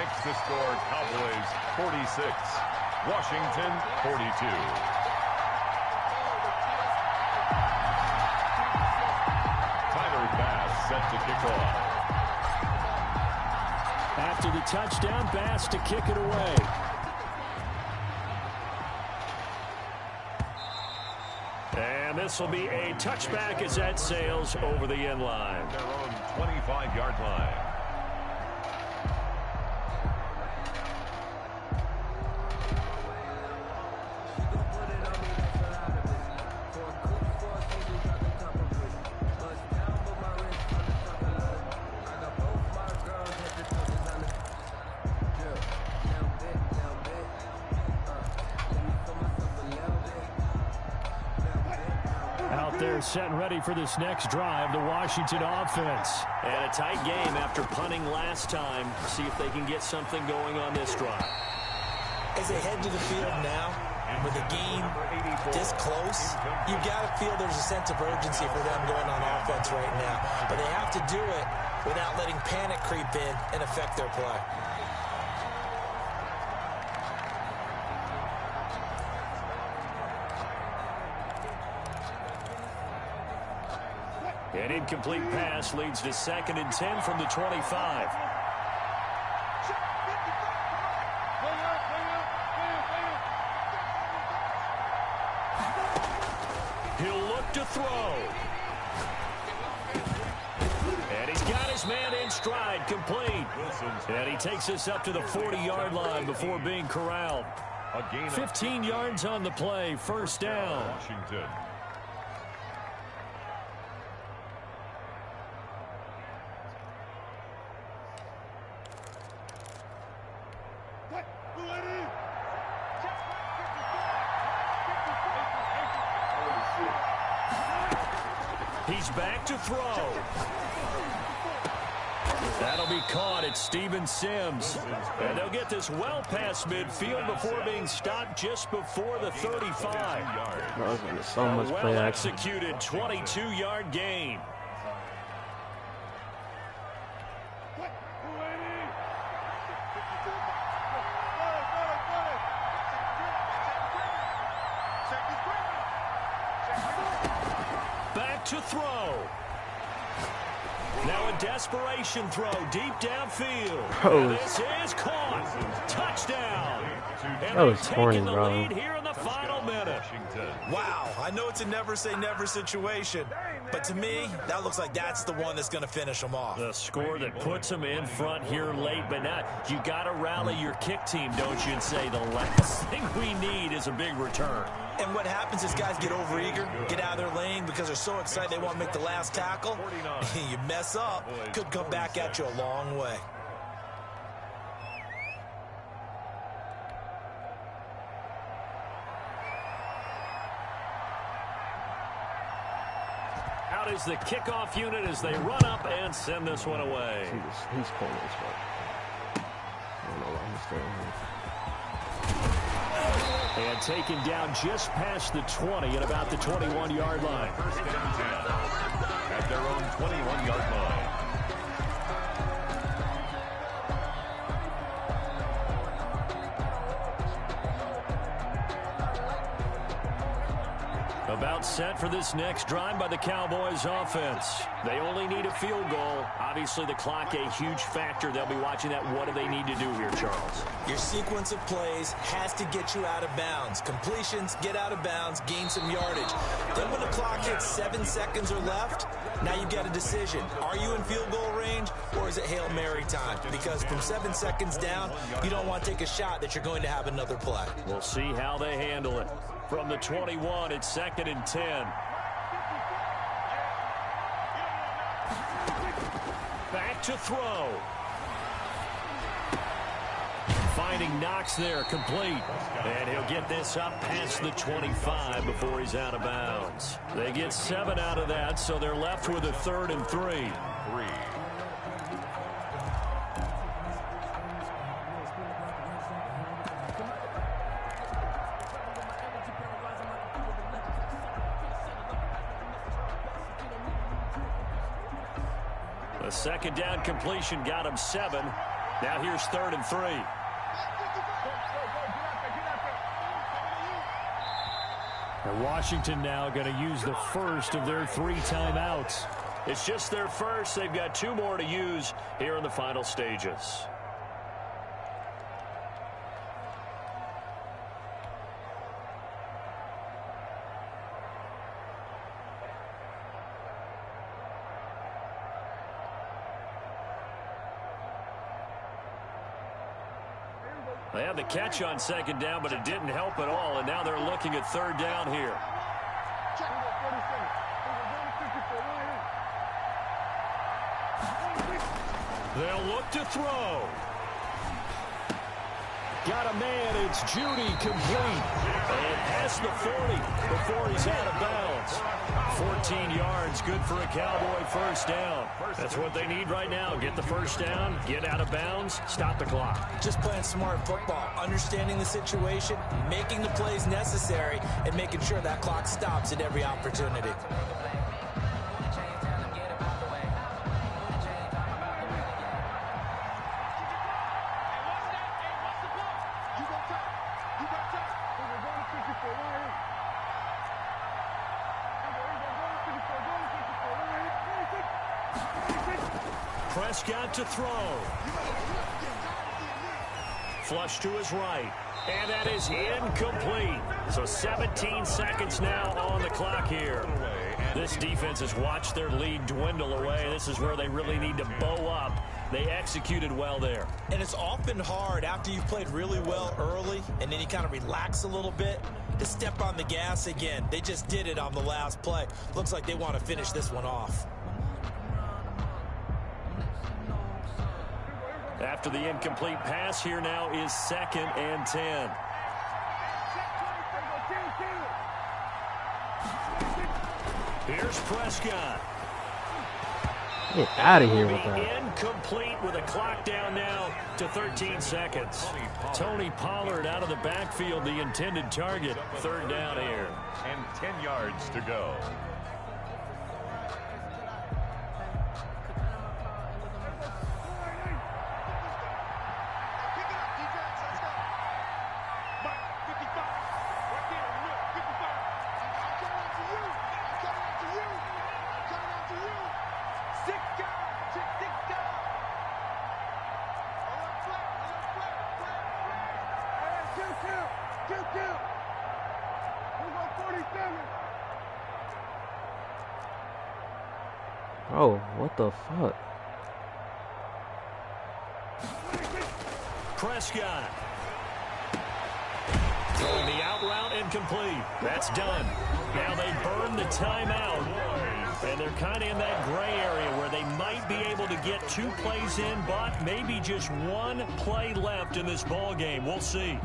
Makes the score Cowboys 46, Washington 42. Set to kick off. After the touchdown, Bass to kick it away. And this will be a touchback as that sails over the end line. Their own 25-yard line. Set and ready for this next drive, the Washington offense. And a tight game after punting last time. See if they can get something going on this drive. As they head to the field now, with the game this close, you've got to feel there's a sense of urgency for them going on offense right now. But they have to do it without letting panic creep in and affect their play. An incomplete pass leads to 2nd and 10 from the 25. He'll look to throw. And he's got his man in stride, complete. And he takes us up to the 40-yard line before being corralled. 15 yards on the play, first down. Washington. He's back to throw. That'll be caught at Steven Sims. And they'll get this well past midfield before being stopped just before the 35. So much play well action. executed 22-yard gain. Back to throw. Now a desperation throw deep downfield. And this is caught. Touchdown. And That was they've corny, taken the bro. lead here in the final minute. Wow, I know it's a never-say-never situation, but to me, that looks like that's the one that's going to finish them off. The score that puts them in front here late, but now you got to rally your kick team, don't you, and say the last thing we need is a big return. And what happens is guys get overeager, get out of their lane because they're so excited they want to make the last tackle. You mess up, could come back at you a long way. Out is the kickoff unit as they run up and send this one away. He's corny as fuck. I don't know why he's still in here. And taken down just past the 20 at about the 21-yard line. First and 10 at their own 21-yard line. About set for this next drive by the Cowboys offense. They only need a field goal. Obviously, the clock a huge factor. They'll be watching that. What do they need to do here, Charles? Your sequence of plays has to get you out of bounds. Completions, get out of bounds, gain some yardage. Then when the clock hits 7 seconds or left, now you get a decision. Are you in field goal range, or is it Hail Mary time? Because from 7 seconds down, you don't want to take a shot that you're going to have another play. We'll see how they handle it. From the 21, it's 2nd and 10. Back to throw. Finding Knox there, complete. And he'll get this up past the 25 before he's out of bounds. They get 7 out of that, so they're left with a 3rd and 3. The second down completion got him 7. Now here's 3rd and 3. And Washington now going to use the first of their 3 timeouts. It's just their first. They've got 2 more to use here in the final stages. They had the catch on 2nd down, but it didn't help at all, and now they're looking at 3rd down here. They'll look to throw. Got a man, it's Judy, complete. And past the 40 before he's out of bounds. 14 yards, good for a Cowboy first down. That's what they need right now. Get the first down, get out of bounds, stop the clock. Just playing smart football, understanding the situation, making the plays necessary, and making sure that clock stops at every opportunity. Prescott to throw. Flush to his right. And that is incomplete. So 17 seconds now on the clock here. This defense has watched their lead dwindle away. This is where they really need to bow up. They executed well there. And it's often hard after you've played really well early and then you kind of relax a little bit to step on the gas again. They just did it on the last play. Looks like they want to finish this one off. After the incomplete pass, here now is 2nd and 10. Here's Prescott. Get out of here with that. Incomplete with a clock down now to 13 seconds. Tony Pollard out of the backfield, the intended target. 3rd down here. And 10 yards to go. Bro, what the fuck? Prescott. Throwing the out route incomplete. That's done. Now they burn the timeout. And they're kind of in that gray area where they might be able to get 2 plays in, but maybe just 1 play left in this ball game. We'll see.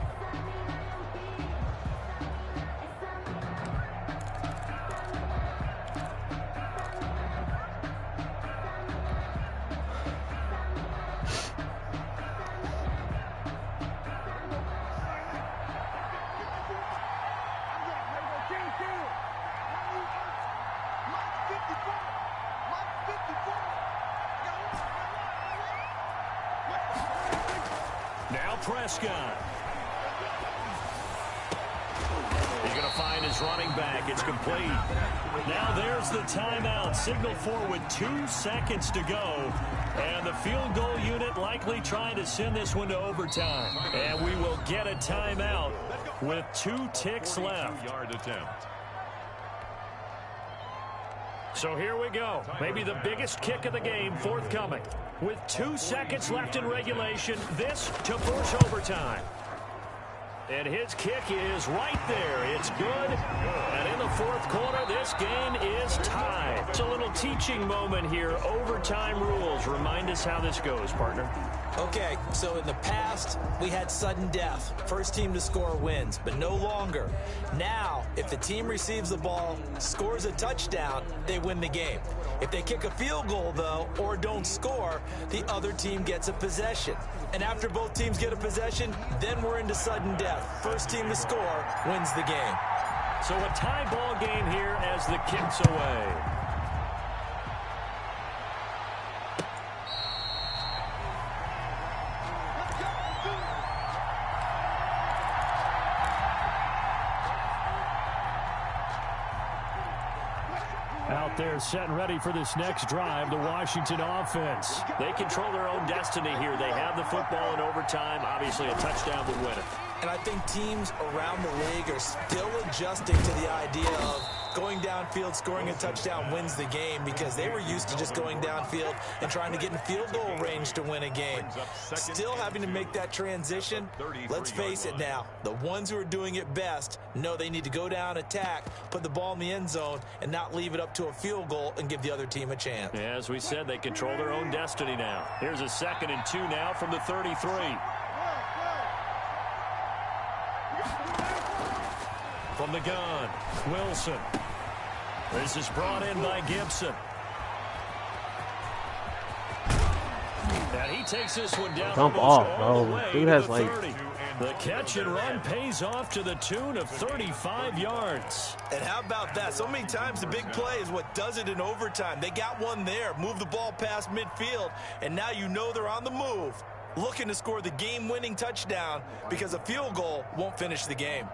Now Prescott. He going to find his running back. It's complete. Now there's the timeout. Signal for with 2 seconds to go. And the field goal unit likely trying to send this one to overtime. And we will get a timeout with 2 ticks left. 42-yard attempt. So here we go. Maybe the biggest kick of the game forthcoming. With 2 seconds left in regulation, this to force overtime. And his kick is right there. It's good. And in the fourth quarter, this game is tied. It's a little teaching moment here. Overtime rules. Remind us how this goes, partner. Okay, so in the past, we had sudden death. First team to score wins, but no longer. Now, if the team receives the ball, scores a touchdown, they win the game. If they kick a field goal, though, or don't score, the other team gets a possession. And after both teams get a possession, then we're into sudden death. First team to score wins the game. So a tie ball game here as the kick's away. Out there set and ready for this next drive, the Washington offense. They control their own destiny here. They have the football in overtime. Obviously, a touchdown would win it. And I think teams around the league are still adjusting to the idea of going downfield, scoring a touchdown wins the game, because they were used to just going downfield and trying to get in field goal range to win a game. Still having to make that transition. Let's face it now, the ones who are doing it best know they need to go down, attack, put the ball in the end zone, and not leave it up to a field goal and give the other team a chance. As we said, they control their own destiny now. Here's a 2nd and 2 now from the 33. From the gun, Wilson. This is brought in by Gibson. And he takes this one down. Jump off, bro. Dude has like... The catch and run pays off to the tune of 35 yards. And how about that? So many times the big play is what does it in overtime. They got one there, move the ball past midfield, and now you know they're on the move, looking to score the game-winning touchdown, because a field goal won't finish the game.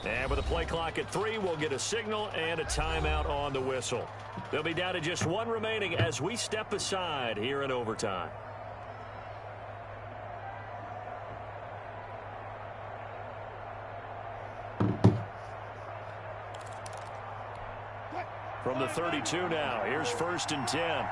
And with a play clock at 3, we'll get a signal and a timeout on the whistle. They'll be down to just 1 remaining as we step aside here in overtime. From the 32 now, here's 1st and 10.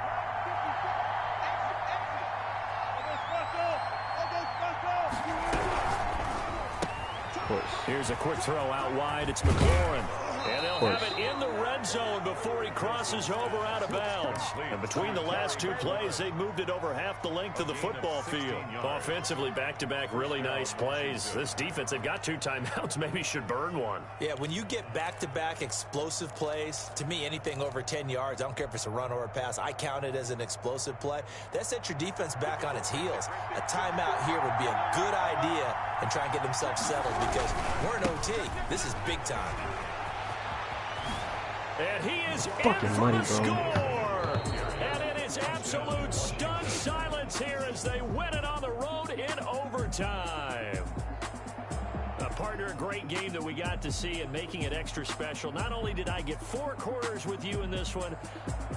Here's a quick throw out wide. It's McLaurin. And they'll have it in the red zone before he crosses over out of bounds. And between the last 2 plays, they moved it over half the length of the football field. Offensively, back-to-back really nice plays. This defense, they've got 2 timeouts, maybe should burn one. Yeah, when you get back-to-back explosive plays, to me, anything over 10 yards, I don't care if it's a run or a pass, I count it as an explosive play. That sets your defense back on its heels. A timeout here would be a good idea and try and get themselves settled, because we're in OT. This is big time. And he is fucking in for money, the bro. score. And it is absolute stunned silence here as they win it on the road in overtime. Partner, a great game that we got to see, and making it extra special. Not only did I get 4 quarters with you in this one,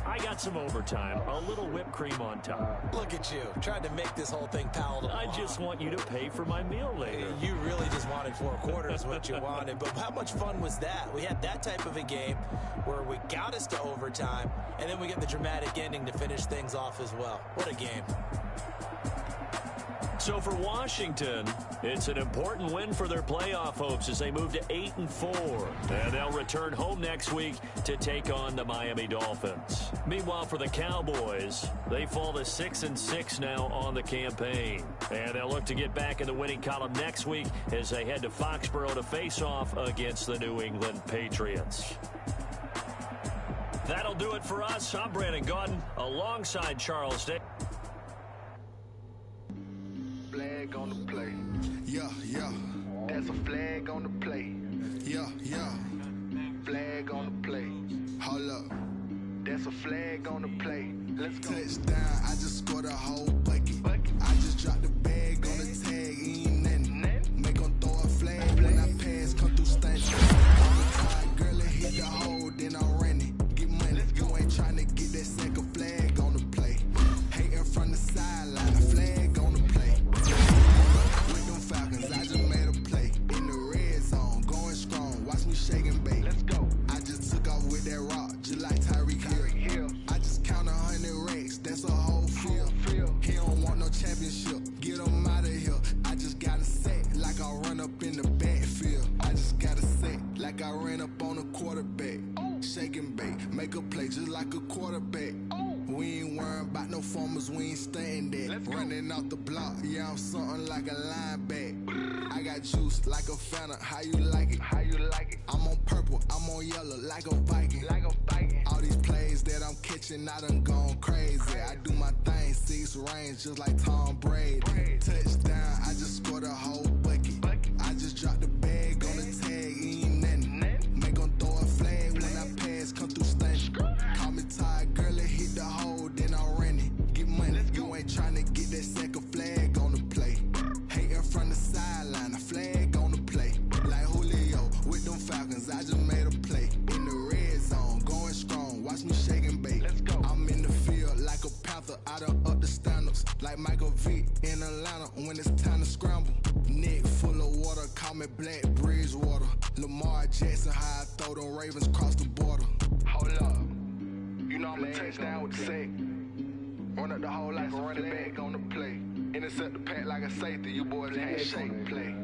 I got some overtime. A little whipped cream on top. Look at you, trying to make this whole thing palatable. I just want you to pay for my meal later. You really just wanted 4 quarters, what you wanted. But how much fun was that? We had that type of a game where we got us to overtime, and then we get the dramatic ending to finish things off as well. What a game. So for Washington, it's an important win for their playoff hopes as they move to 8-4. And they'll return home next week to take on the Miami Dolphins. Meanwhile, for the Cowboys, they fall to 6-6 now on the campaign. And they'll look to get back in the winning column next week as they head to Foxborough to face off against the New England Patriots. That'll do it for us. I'm Brandon Gaudin alongside Charles Day. Flag on the play. yeah. That's a flag on the play. Yeah, yeah. Flag on the play. Hold up. That's a flag on the play. Let's go. Touchdown, I just scored a whole bucket. I just dropped the bag on the tag, ain't nothing. Make them throw a flag when I pass, come through stunting. Girl, it hit the hole, then I'm running. Get money, you ain't tryna get that second flag on the play. Hating from the sideline, a flag on the play. With them Falcons, I just made a play. In the red zone, going strong, watch me shake and bake. Let's go. I just took off with that rock, just like Tyreek Hill. I just count 100 racks, that's a whole field. He don't want no championship, get him out of here. I just gotta say, like I run up in the backfield. I just gotta say, like I ran up on a quarterback. Shake and bake, make a play just like a quarterback. We ain't worrying about no formers, we ain't staying there. Running off the block, yeah, I'm something like a linebacker. I got juice like a Fanta, how you like it? How you like it? I'm on purple, I'm on yellow, like a Viking. Like a Viking. All these plays that I'm catching, I done gone crazy. I do my thing, 6 range, just like Tom Brady. Touchdown, I just scored a whole bucket. I just dropped the bag on the tag, ain't nothing. Make them throw a flag when I pass, come through stunting. Call me tired, girl, it hit the hole, then I'm running. Get money, you ain't tryna get that second flag on the play. Hating from the sideline, a flag on the play. Like Julio with them Falcons, I just made a play. In the red zone, going strong, watch me shake and bake. Let's go. I'm in the field like a Panther, I done up the standards. Like Michael Vick in Atlanta when it's time to scramble. Neck full of water, call me Black Bridgewater. Lamar Jackson, how I throw them Ravens cross the border. Hold up, you know I'm a touchdown with the sack. Run up the hole like a running back on the play. Intercept the pack like a safety, you boys handshake play.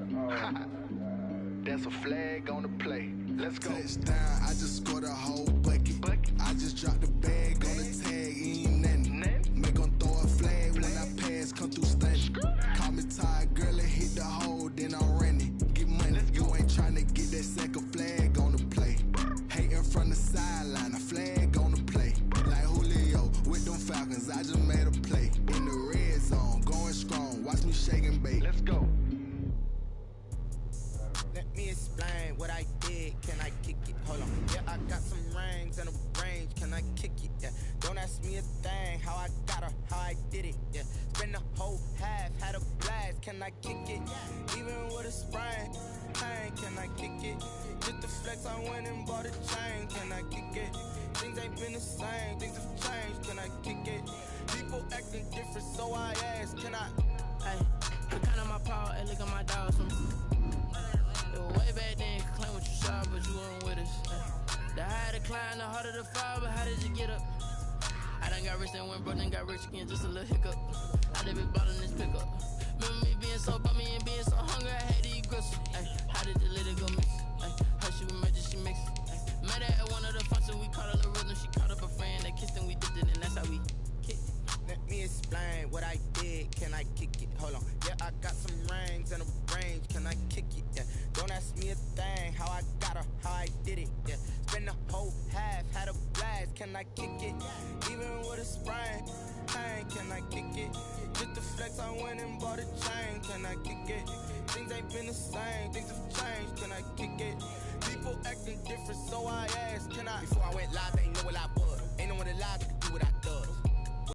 That's a flag on the play. Let's go. Touchdown, I just scored a whole bucket. I just dropped the bag on the tag, ain't nothing. Make them throw a flag when I pass, come through stunting. Call me tired, girl, it hit the hole, then I'm running. Get money, you ain't tryna get that second flag on the play. Hating from the sideline, a flag on the play. Like Julio with them Falcons, I just made a play. In the red zone, going strong, watch me shake and bake. Let's go. Let me explain what I did. Can I kick it? Hold on. Yeah, I got some rings and a range. Can I kick it? Yeah. Don't ask me a thing. How I got her, how I did it. Yeah. Spend the whole half, had a blast. Can I kick it? Even with a sprain. Pain, can I kick it? Just the flex, I went and bought a chain. Can I kick it? Things ain't been the same. Things have changed. Can I kick it? People acting different, so I ask. Can I? Hey, I count on my power and look at my dogs. Way back then, you could claim what you saw, but you weren't with us. The higher the climb, the harder the fall, but how did you get up? I done got rich and went broke, then got rich again, just a little hiccup. I did be ballin' this pickup. Remember me being so bummy and being so hungry, I had to eat gristle. How did the lady go miss? How she remember she mixed. Met her at one of the functions, we caught a little rhythm, she caught up a friend, they kissed and we dipped it, and that's how we kicked. Let me explain what I did. Can I kick it? Hold on. Yeah, I got some rings and a range. Can I kick it? Yeah. Don't ask me a thing. How I got her, how I did it. Yeah. Spend the whole half, had a blast. Can I kick it? Even with a sprain. Pain, can I kick it? Just the flex, I went and bought a chain. Can I kick it? Things ain't been the same. Things have changed. Can I kick it? People acting different, so I ask. Can I? Before I went live, they ain't know what I was. Ain't no one alive that could do what I does.